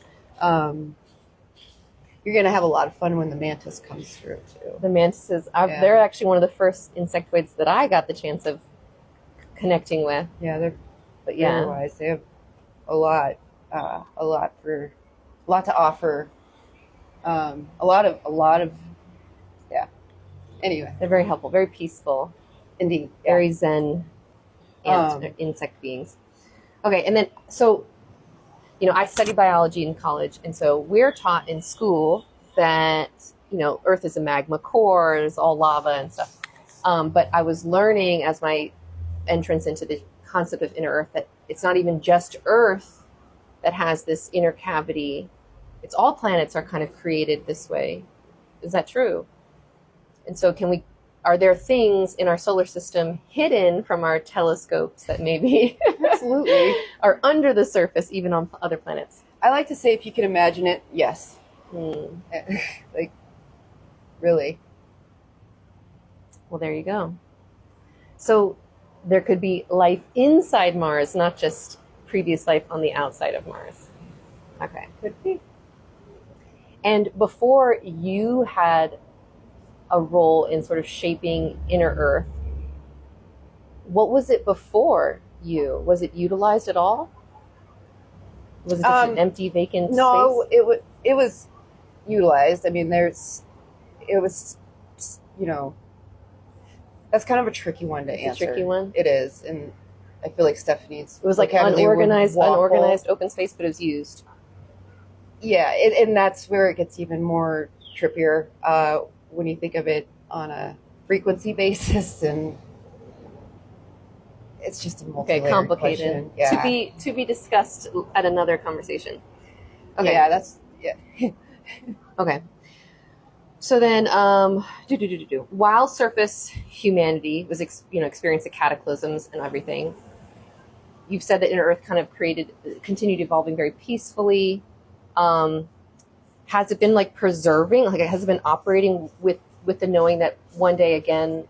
S2: You're going to have a lot of fun when the mantis comes through too.
S1: The mantises, they're actually one of the first insectoids that I got the chance of connecting with.
S2: Yeah, they're
S1: very
S2: wise. They have a lot to offer. A lot of Anyway,
S1: They're very helpful, very peaceful,
S2: indeed,
S1: very zen insect beings. Okay, and then so I study biology in college, and so we're taught in school that Earth is a magma core, and it's all lava and stuff. But I was learning as my entrance into the concept of inner Earth that it's not even just Earth that has this inner cavity. It's all planets are kind of created this way. Is that true? And so are there things in our solar system hidden from our telescopes that maybe
S2: absolutely
S1: are under the surface, even on other planets?
S2: I like to say if you can imagine it, yes. Like, really.
S1: Well, there you go. So there could be life inside Mars, not just previous life on the outside of Mars. Okay.
S2: Could be.
S1: And before you had a role in sort of shaping inner Earth, what was it before you? Was it utilized at all? Was it just an empty, vacant space?
S2: No, it was utilized. I mean, that's kind of a tricky one to answer.
S1: A tricky one?
S2: It is, and I feel like Stephanie's.
S1: It was like unorganized open space, but it was used.
S2: Yeah, and that's where it gets even more trippier when you think of it on a frequency basis, and it's just a multi-layered
S1: complicated.
S2: question. Yeah.
S1: To be discussed at another conversation. Okay.
S2: Yeah,
S1: Okay. So then, while surface humanity was experiencing cataclysms and everything, you've said that Inner Earth kind of continued evolving very peacefully. Has it been like preserving? Like, has it been operating with the knowing that one day again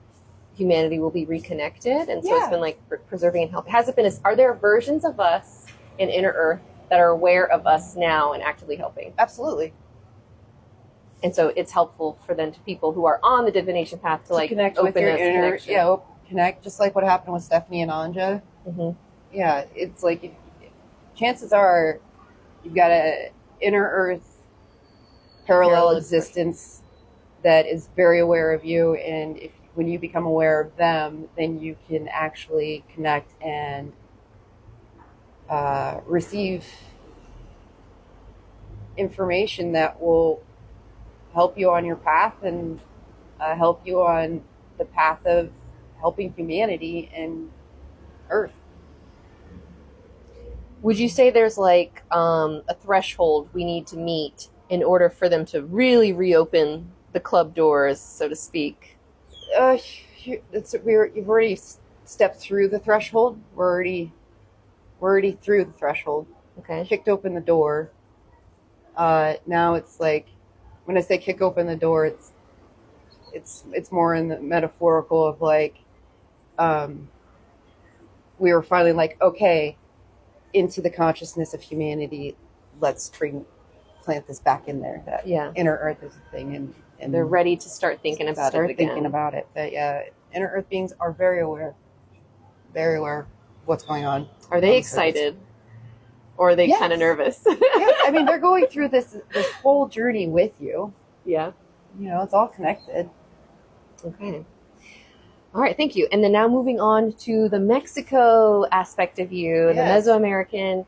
S1: humanity will be reconnected, and so it's been like preserving and helping? Has it been? Are there versions of us in Inner Earth that are aware of us now and actively helping?
S2: Absolutely.
S1: And so it's helpful for them, to people who are on the divination path, to like
S2: connect
S1: open
S2: with your
S1: this
S2: inner,
S1: connection.
S2: connect, just like what happened with Stephanie and Anja.
S1: Mm-hmm.
S2: Yeah, it's like, chances are you've got a Inner Earth parallel existence that is very aware of you, and when you become aware of them, then you can actually connect and receive information that will help you on your path, and help you on the path of helping humanity and Earth.
S1: Would you say there's like a threshold we need to meet in order for them to really reopen the club doors, so to speak?
S2: You've already stepped through the threshold. We're already through the threshold.
S1: Okay.
S2: Kicked open the door. Now it's like, when I say kick open the door, it's more in the metaphorical of like, we were finally like, okay, into the consciousness of humanity, let's plant this back in there. That Inner Earth is a thing, and
S1: they're ready to start thinking about it again.
S2: But yeah, Inner Earth beings are very aware of what's going on.
S1: Are they excited, or are they kind of nervous?
S2: Yes, I mean, they're going through this whole journey with you.
S1: Yeah,
S2: it's all connected.
S1: Okay. All right, thank you. And then now moving on to the Mexico aspect of you, the Mesoamerican.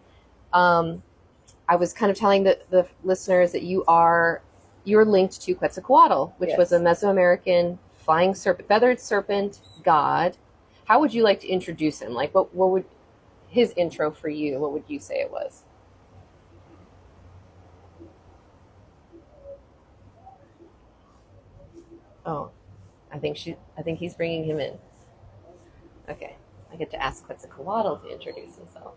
S1: I was kind of telling the listeners that you're linked to Quetzalcoatl, which was a Mesoamerican flying serpent, feathered serpent god. How would you like to introduce him? Like, what would his intro for you? What would you say it was? Oh, I think he's bringing him in. Okay, I get to ask Quetzalcoatl to introduce himself.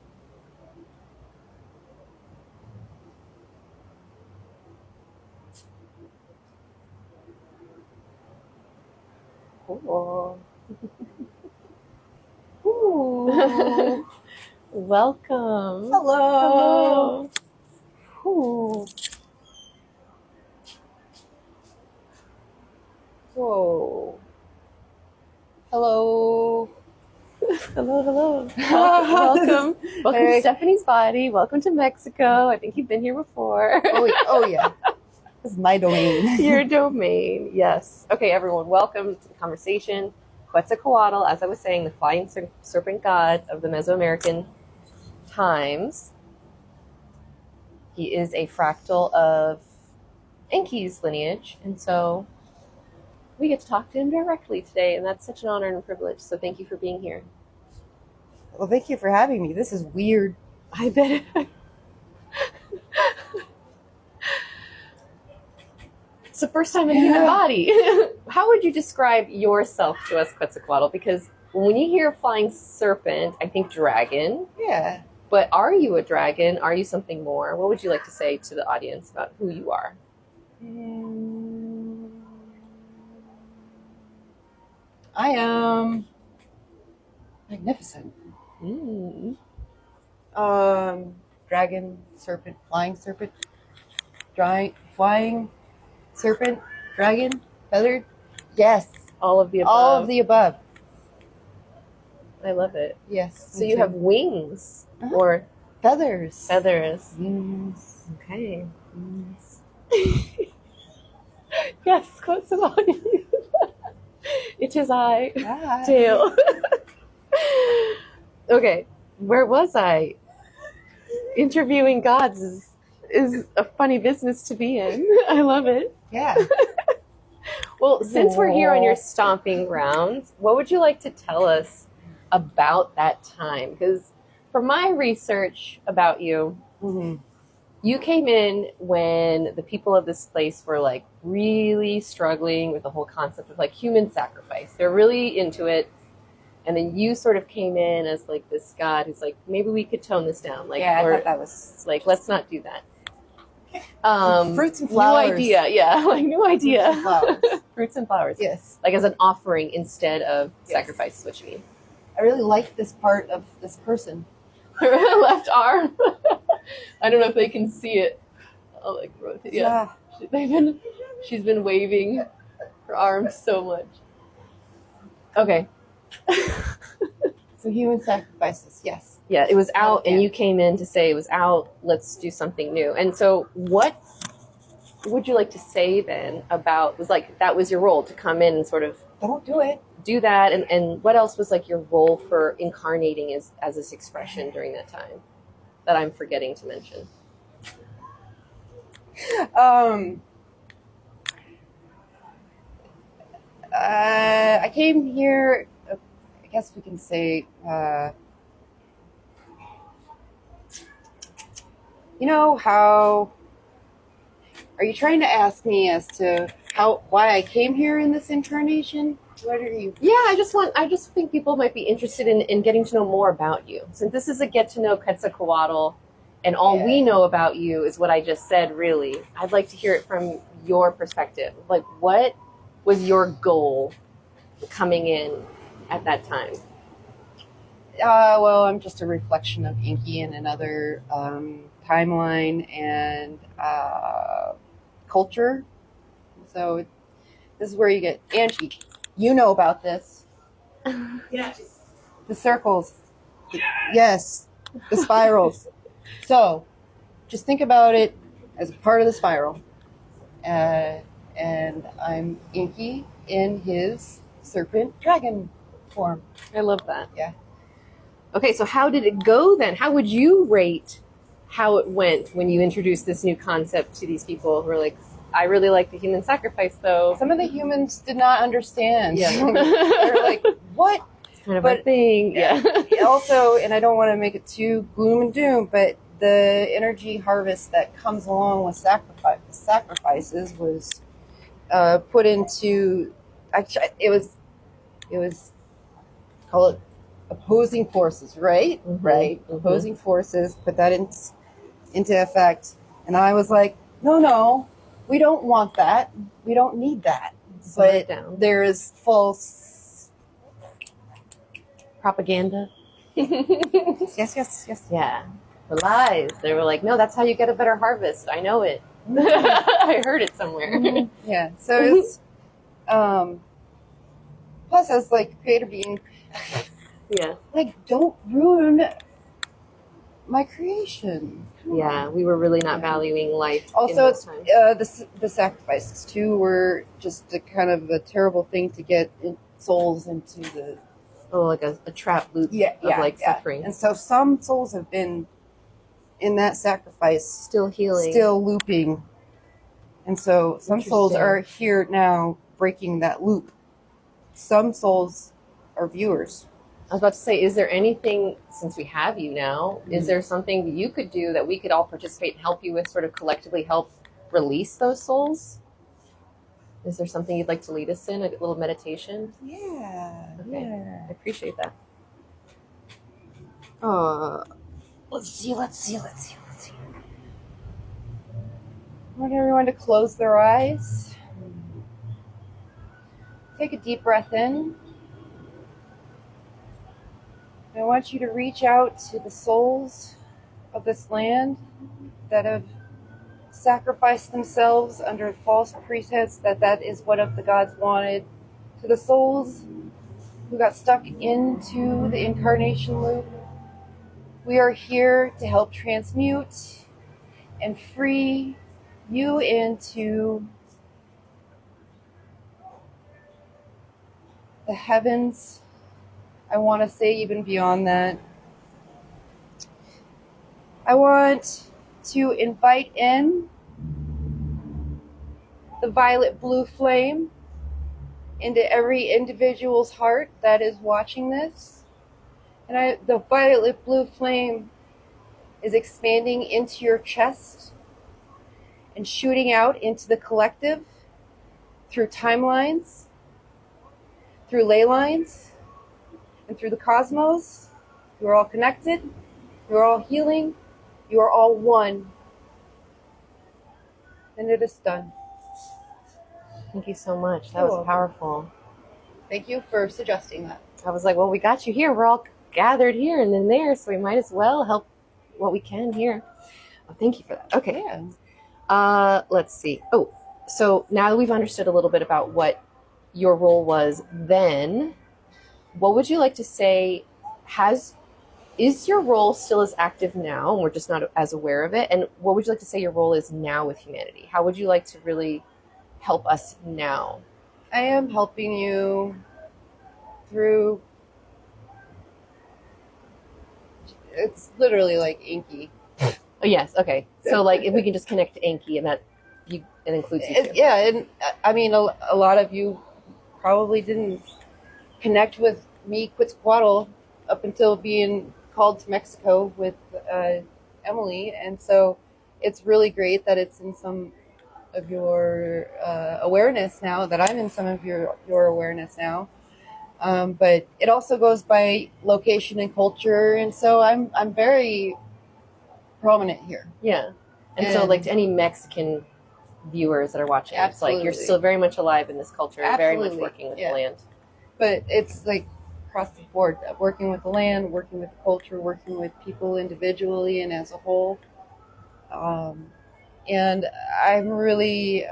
S1: Cool. Ooh. Welcome.
S2: Hello.
S1: Ooh. Whoa.
S2: Hello.
S1: Hello. Welcome to Stephanie's body. Welcome to Mexico. I think you've been here before.
S2: Oh yeah. This is my domain.
S1: Your domain, yes. Okay, everyone, welcome to the conversation. Quetzalcoatl, as I was saying, the flying serpent god of the Mesoamerican times. He is a fractal of Enki's lineage, and so we get to talk to him directly today, and that's such an honor and a privilege. So thank you for being here.
S2: Well, thank you for having me. This is weird.
S1: I bet. It's the first time in a human body. How would you describe yourself to us, Quetzalcoatl? Because when you hear flying serpent, I think dragon.
S2: Yeah.
S1: But are you a dragon? Are you something more? What would you like to say to the audience about who you are?
S2: I am magnificent. Dragon, serpent, flying serpent, flying serpent, dragon, feathered. Yes.
S1: All of the above.
S2: All of the above.
S1: I love it.
S2: Yes.
S1: So you have wings or
S2: feathers.
S1: Feathers.
S2: Wings.
S1: Okay. Wings. Yes, Quetzalcoatl. It is I.
S2: Hi.
S1: Tail. Okay, where was I? Interviewing gods is a funny business to be in. I love it.
S2: Yeah.
S1: Well, since we're here on your stomping grounds, what would you like to tell us about that time? Because from my research about you, you came in when the people of this place were like really struggling with the whole concept of like human sacrifice. They're really into it. And then you sort of came in as like this god who's like, maybe we could tone this down. Like,
S2: Yeah, I
S1: or
S2: thought that was
S1: like, let's not do that.
S2: fruits and flowers.
S1: New idea, yeah, like new idea.
S2: Fruits and flowers.
S1: Fruits and flowers.
S2: Yes.
S1: Like as an offering instead of sacrifice, is what you mean.
S2: I really like this part of this person.
S1: Her left arm. I don't know if they can see it. I'll like rotate. Yeah. She's been waving her arms so much. Okay.
S2: So human sacrifices, yes.
S1: Yeah, it was out,
S2: Yeah.
S1: and you came in to say it was out. Let's do something new. And so, what would you like to say then about was like that was your role to come in and sort of
S2: Don't do it.
S1: do that, and what else was like your role for incarnating as this expression during that time that I'm forgetting to mention?
S2: I came here, I guess we can say, you know how, are you trying to ask me as to why I came here in this incarnation? What are you?
S1: Yeah, I just think people might be interested in getting to know more about you. Since this is a get to know Quetzalcoatl, and all we know about you is what I just said, really. I'd like to hear it from your perspective. Like, what was your goal coming in at that time?
S2: Well, I'm just a reflection of Enki in another timeline and culture. So this is where you get Angie. You know about this.
S3: Yes.
S2: The circles. Yes. The spirals. So just think about it as a part of the spiral. And I'm Enki in his serpent dragon form.
S1: I love that.
S2: Yeah.
S1: Okay, so how did it go then? How would you rate how it went when you introduced this new concept to these people who were like, I really like the human sacrifice though?
S2: Some of the humans did not understand.
S1: Yeah.
S2: They were like, what?
S1: It's kind of a thing. Yeah.
S2: Also, and I don't want to make it too gloom and doom, but the energy harvest that comes along with sacrifices was put into, actually, it was call it opposing forces, right?
S1: Mhm.
S2: Right.
S1: Mhm.
S2: Opposing forces, put that into effect. And I was like, no, we don't want that. We don't need that.
S1: Slow it
S2: But
S1: down.
S2: there is false
S1: Propaganda.
S2: yes.
S1: Yeah. The lies. They were like, no, that's how you get a better harvest. I know it. I heard it somewhere.
S2: Yeah. So it's plus as like creator being,
S1: Yeah.
S2: like, don't ruin my creation.
S1: Yeah. We were really not valuing life. in
S2: Also,
S1: those times.
S2: the sacrifices too were just a kind of a terrible thing to get souls into the
S1: like a trap loop of suffering.
S2: And so some souls have been in that sacrifice,
S1: Still healing.
S2: still looping, and so some souls
S1: Interesting.
S2: are here now breaking that loop. Some souls are viewers.
S1: I was about to say, is there anything, since we have you now, is there something that you could do that we could all participate and help you with, sort of collectively help release those souls? Is there something you'd like to lead us in, a little meditation?
S2: Yeah.
S1: Okay.
S2: Yeah.
S1: I appreciate that.
S2: Let's see. I want everyone to close their eyes. Take a deep breath in. I want you to reach out to the souls of this land that have sacrificed themselves under false pretense that is what of the gods wanted. To the souls who got stuck into the incarnation loop. We are here to help transmute and free you into the heavens. I want to say even beyond that. I want to invite in the violet blue flame into every individual's heart that is watching this. And the violet blue flame is expanding into your chest and shooting out into the collective through timelines, through ley lines, and through the cosmos. You are all connected. You are all healing. You are all one. And it is done.
S1: Thank you so much. That
S2: You're
S1: was
S2: welcome.
S1: powerful.
S2: Thank you for suggesting that.
S1: I was like, well, we got you here. We're all gathered here and then there, so we might as well help what we can here. Well, thank you for that. Okay.
S2: Yeah.
S1: Let's see. Oh, so now that we've understood a little bit about what your role was then, what would you like to say is your role still as active now and we're just not as aware of it? And what would you like to say your role is now with humanity? How would you like to really help us now?
S2: I am helping you through. It's literally like Enki.
S1: Oh, yes. Okay. So like if we can just connect to Enki and that it includes you too.
S2: Yeah, and I mean, a lot of you probably didn't connect with me, Quetzalcoatl, up until being called to Mexico with Emily, and so it's really great that it's in some of your awareness now, that I'm in some of your awareness now. But it also goes by location and culture, and so I'm very prominent here.
S1: Yeah. And so like to any Mexican viewers that are watching, it's like you're still very much alive in this culture, very much working with the land.
S2: But it's like across the board, working with the land, working with the culture, working with people individually and as a whole. And I'm really,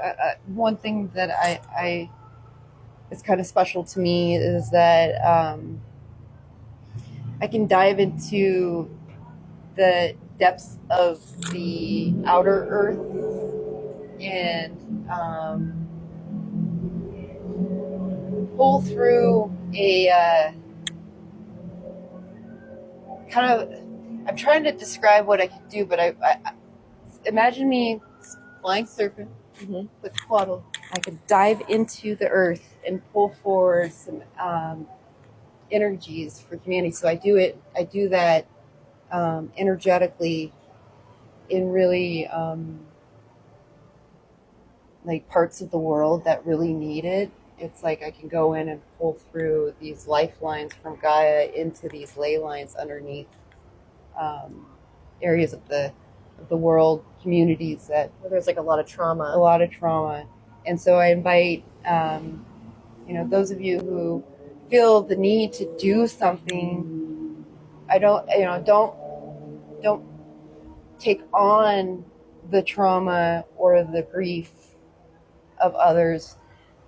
S2: one thing that I is kind of special to me is that I can dive into the depths of the outer earth and pull through a kind of, I'm trying to describe what I could do, but I imagine me flying serpent with Quetzalcoatl. I could dive into the earth and pull forward some energies for humanity. So I do that energetically in really like parts of the world that really need it. It's like I can go in and pull through these lifelines from Gaia into these ley lines underneath areas of the world, communities that
S1: where there's like a lot of trauma.
S2: And so I invite those of you who feel the need to do something. Don't take on the trauma or the grief of others,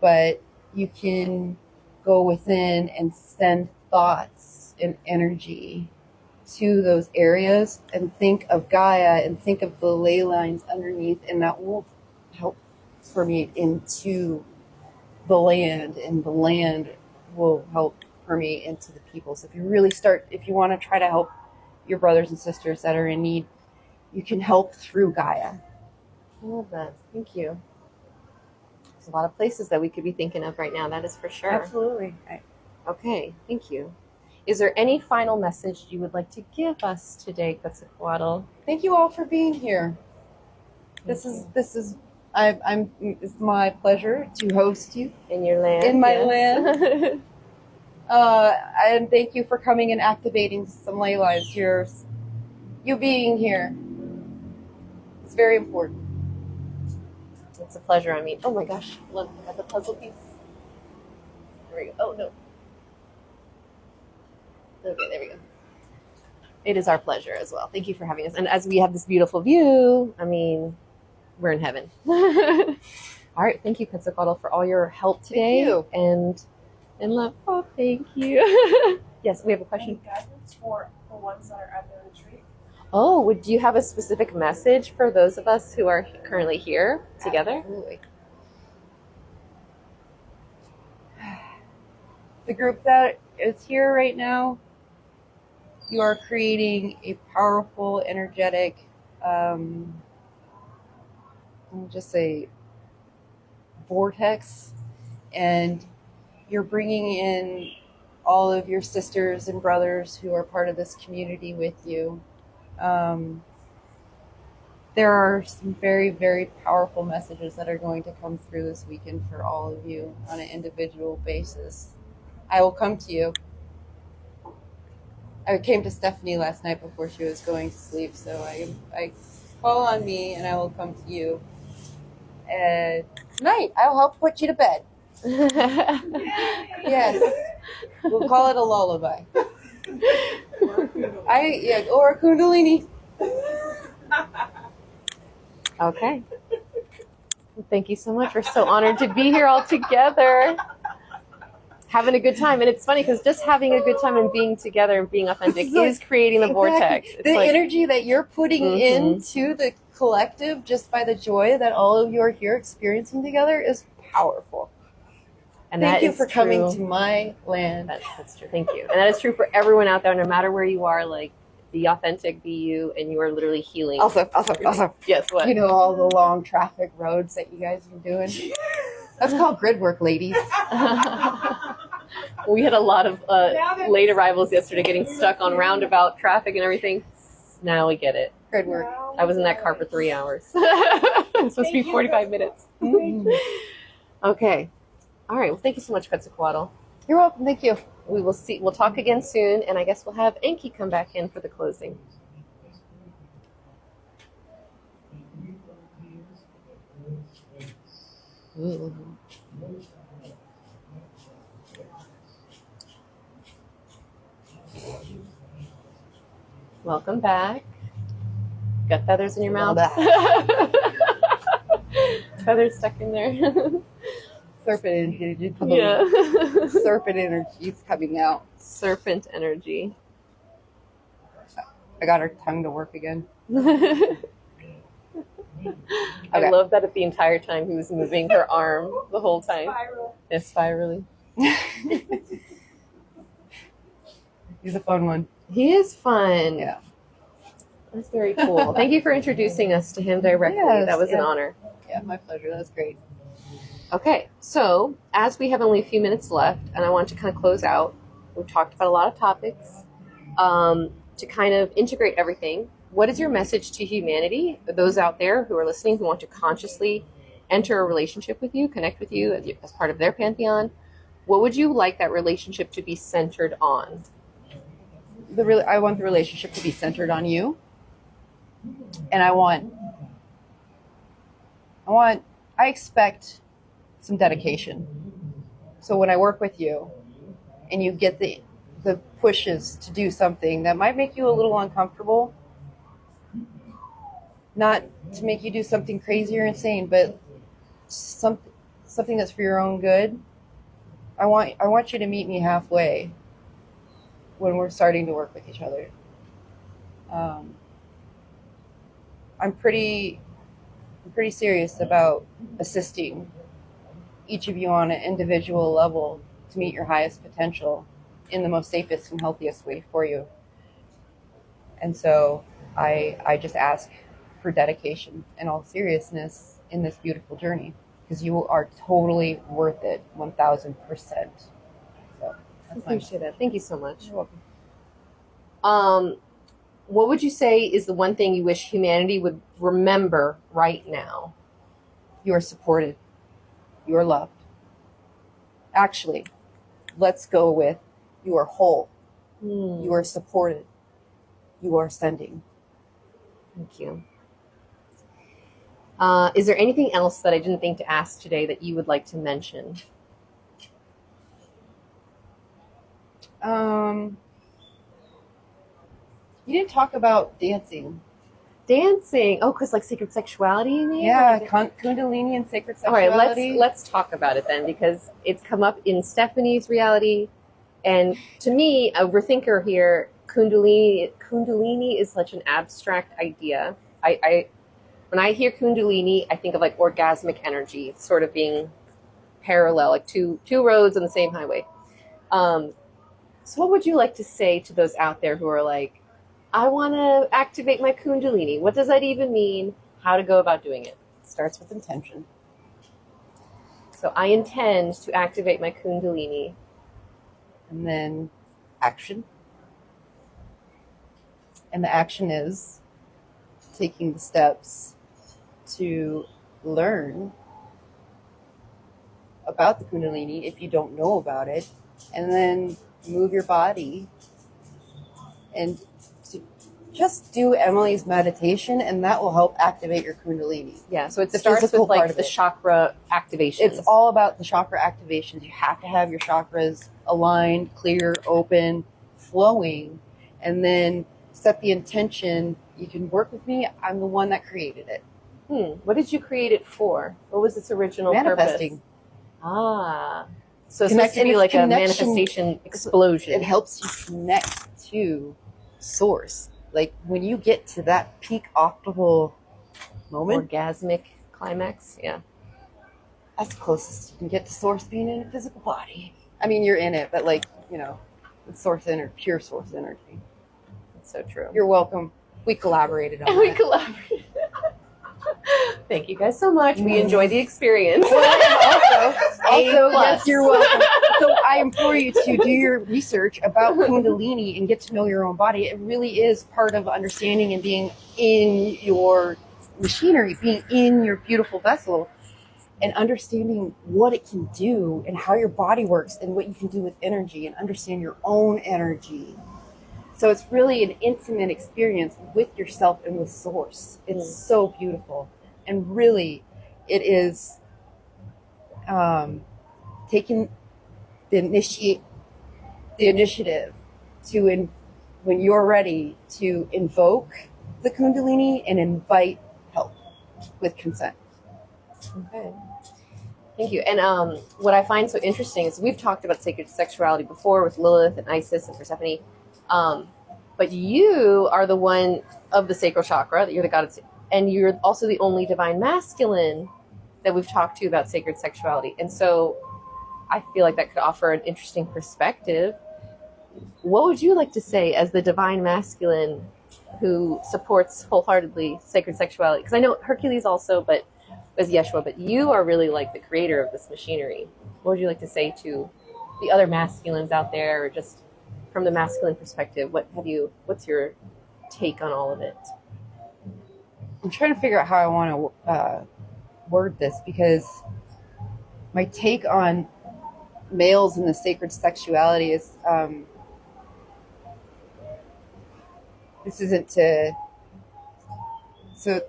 S2: but you can go within and send thoughts and energy to those areas and think of Gaia and think of the ley lines underneath, and that will help permeate into the land, and the land will help permeate into the people. So if you want to try to help your brothers and sisters that are in need, you can help through Gaia.
S1: I love that. Thank you. There's a lot of places that we could be thinking of right now, that is for sure.
S2: Absolutely.
S1: Okay, thank you. Is there any final message you would like to give us today, Quetzalcoatl?
S2: Thank you all for being here. It's my pleasure to host you
S1: in your land.
S2: In my land. And thank you for coming and activating some ley lines. You being here, it's very important.
S1: It's a pleasure. I mean, oh my gosh, look at the puzzle piece. There we go. Oh no. Okay, there we go. It is our pleasure as well. Thank you for having us. And as we have this beautiful view, I mean, we're in heaven. All right. Thank you, Quetzalcoatl, for all your help today.
S2: Thank you.
S1: And love. Oh, thank you. Yes, we have a question.
S3: Any guidance for the ones that are at the retreat?
S1: Oh, do you have a specific message for those of us who are currently here together?
S2: Absolutely. The group that is here right now, you are creating a powerful, energetic, I'll just say, vortex, and you're bringing in all of your sisters and brothers who are part of this community with you. There are some very, very powerful messages that are going to come through this weekend for all of you on an individual basis. I will come to you. I came to Stephanie last night before she was going to sleep, so I call on me and I will come to you. And tonight I'll help put you to bed. Yes, we'll call it a lullaby. Or a Kundalini.
S1: Okay. Well, thank you so much. We're so honored to be here all together, having a good time. And it's funny because just having a good time and being together and being authentic is creating the vortex. It's
S2: the
S1: like,
S2: energy that you're putting into the collective just by the joy that all of you are here experiencing together is powerful.
S1: and
S2: Thank
S1: that
S2: you
S1: is
S2: for coming
S1: true.
S2: to my land.
S1: That's true. Thank you. And that is true for everyone out there, no matter where you are. Like, be authentic, be you, and you are literally healing.
S2: Also,
S1: Yes, what?
S2: you know, all the long traffic roads that you guys are doing. That's called grid work, ladies.
S1: We had a lot of late arrivals yesterday getting stuck on roundabout traffic and everything. Now we get it.
S2: Grid work.
S1: I was in that car for 3 hours. It's supposed to be 45 minutes. Okay. All right. Well, thank you so much, Quetzalcoatl.
S2: You're welcome. Thank you.
S1: We will see. We'll talk again soon, and I guess we'll have Enki come back in for the closing. Welcome back. Got feathers in your mouth? Feathers stuck in there.
S2: Serpent energy.
S1: Yeah.
S2: Serpent energy is coming out.
S1: Serpent energy.
S2: I got her tongue to work again.
S1: I love that the entire time he was moving her arm the whole time. It's spirally.
S2: He's a fun one.
S1: He is fun.
S2: Yeah.
S1: That's very cool. Thank you for introducing us to him directly.
S2: Yes,
S1: that was an honor.
S2: Yeah, my pleasure. That was great.
S1: Okay, so as we have only a few minutes left, and I want to kind of close out, we've talked about a lot of topics. To kind of integrate everything, what is your message to humanity, those out there who are listening, who want to consciously enter a relationship with you, connect with you as part of their pantheon? What would you like that relationship to be centered on?
S2: I want the relationship to be centered on you. And I expect some dedication. So when I work with you and you get the pushes to do something that might make you a little uncomfortable, not to make you do something crazy or insane, but something that's for your own good, I want you to meet me halfway when we're starting to work with each other. I'm pretty serious about assisting each of you on an individual level to meet your highest potential in the most safest and healthiest way for you. And so I just ask for dedication and all seriousness in this beautiful journey, because you are totally worth it, 1,000%. So
S1: I appreciate that. Thank you so much.
S2: You're welcome.
S1: What would you say is the one thing you wish humanity would remember right now?
S2: You are supported. You are loved. Actually, let's go with you are whole. You are supported. You are sending.
S1: Thank you. Is there anything else that I didn't think to ask today that you would like to mention?
S2: You didn't talk about dancing.
S1: Dancing. Oh, because like sacred sexuality, you mean?
S2: Yeah,
S1: Like,
S2: Kundalini and sacred
S1: all right,
S2: sexuality.
S1: let's talk about it then, because it's come up in Stephanie's reality, and to me, a overthinker here, Kundalini is such an abstract idea. When I hear Kundalini, I think of like orgasmic energy, sort of being parallel, like two roads on the same highway. So what would you like to say to those out there who are like, I want to activate my Kundalini? What does that even mean? How to go about doing it?
S2: It starts with intention.
S1: So I intend to activate my Kundalini.
S2: And then action. And the action is taking the steps to learn about the Kundalini if you don't know about it, and then move your body and to just do Emily's meditation, and that will help activate your Kundalini.
S1: Yeah, so it
S2: The
S1: starts
S2: physical
S1: with like
S2: part of
S1: the
S2: it.
S1: chakra activations.
S2: It's all about the chakra activations. You have to have your chakras aligned, clear, open, flowing, and then set the intention. You can work with me. I'm the one that created it.
S1: What did you create it for? What was its original
S2: Manifesting.
S1: purpose? Ah. So it's
S2: Connect-
S1: supposed to be
S2: and
S1: like
S2: it's
S1: a
S2: connection-
S1: manifestation explosion.
S2: It helps you connect to source. Like when you get to that peak optimal moment,
S1: Orgasmic climax. Yeah.
S2: that's the closest you can get to source being in a physical body. I mean, you're in it, but like, it's source energy, pure source energy.
S1: That's so true.
S2: You're welcome. We collaborated on
S1: We
S2: that.
S1: collaborated. Thank you guys so much. We enjoyed the experience.
S2: Also,
S1: plus.
S2: yes, you're welcome. So I implore you to do your research about Kundalini and get to know your own body. It really is part of understanding and being in your machinery, being in your beautiful vessel, and understanding what it can do and how your body works and what you can do with energy and understand your own energy. So it's really an intimate experience with yourself and with Source. It's so beautiful. And really, it is taking the initiative to, when you're ready, to invoke the Kundalini and invite help with consent.
S1: Okay. Thank you. And what I find so interesting is we've talked about sacred sexuality before with Lilith and Isis and Persephone. But you are the one of the sacral chakra, that you're the goddess, and you're also the only divine masculine that we've talked to about sacred sexuality. And so I feel like that could offer an interesting perspective. What would you like to say as the divine masculine who supports wholeheartedly sacred sexuality? Because I know Hercules also, but as Yeshua, but you are really like the creator of this machinery. What would you like to say to the other masculines out there, or just from the masculine perspective? What's your take on all of it?
S2: I'm trying to figure out how I want to word this, because my take on males and the sacred sexuality is this isn't to so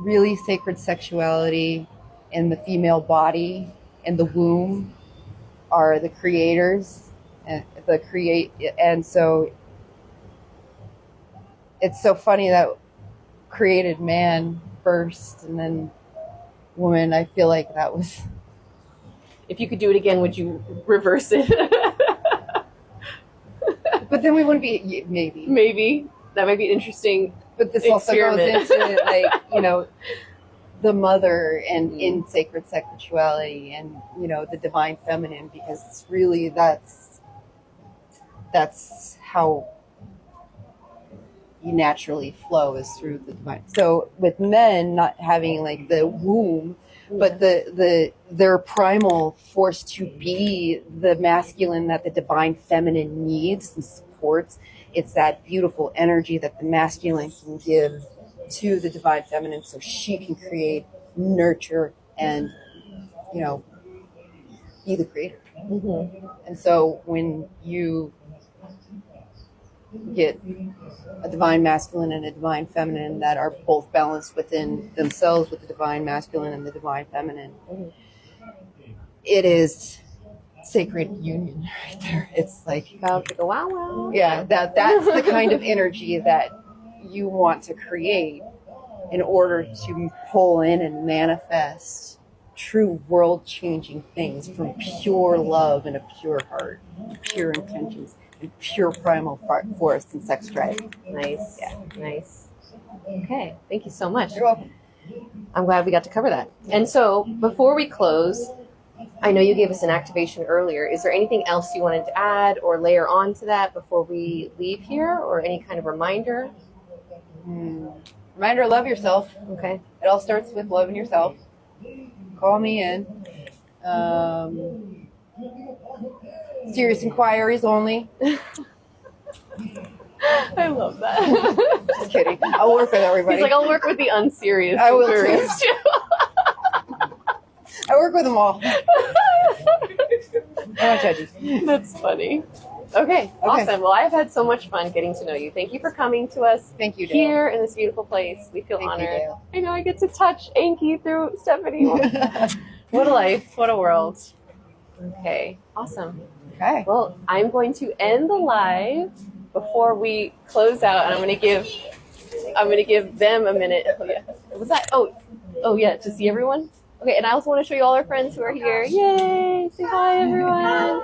S2: really sacred sexuality and the female body and the womb are the creators and and so it's so funny that created man first and then woman. I feel like that was,
S1: If you could do it again, would you reverse it?
S2: but then we wouldn't be, maybe
S1: Maybe. That might be an interesting.
S2: but this also goes
S1: Experiment.
S2: into like the mother and in sacred sexuality and the divine feminine, because really that's how you naturally flow, is through the divine. So with men not having like the womb, but their primal force to be the masculine that the divine feminine needs and supports, it's that beautiful energy that the masculine can give to the divine feminine so she can create, nurture, and be the creator.
S1: Mm-hmm.
S2: And so when you get a divine masculine and a divine feminine that are both balanced within themselves, with the divine masculine and the divine feminine, it is sacred union right there. It's like,
S1: Wow, wow.
S2: yeah, that's the kind of energy that you want to create in order to pull in and manifest true world-changing things from pure love and a pure heart, pure intentions, and pure primal force and sex drive.
S1: Nice. Yeah. Nice. Okay. Thank you so much.
S2: You're welcome.
S1: I'm glad we got to cover that. And so before we close, I know you gave us an activation earlier. Is there anything else you wanted to add or layer on to that before we leave here, or any kind of reminder?
S2: Reminder, love yourself.
S1: Okay.
S2: It all starts with loving yourself. Call me in. Serious inquiries only.
S1: I love that.
S2: Just kidding. I'll work with everybody.
S1: He's like, I'll work with the unserious.
S2: I will
S1: inquiries
S2: too. I work with them all. I'm not judgy.
S1: That's funny. Okay, awesome. Well, I've had so much fun getting to know you. Thank you for coming to us
S2: Thank you, Dale.
S1: here in this beautiful place. We feel
S2: Thank you,
S1: honored.
S2: Dale.
S1: I know I get to touch Enki through Stephanie. What a life. What a world. Okay, awesome.
S2: Okay.
S1: Well, I'm going to end the live before we close out, and I'm going to give them a minute. Oh, yeah. Was that? Oh yeah, to see everyone. Okay, and I also want to show you all our friends who are here. Yay! Say hi, everyone.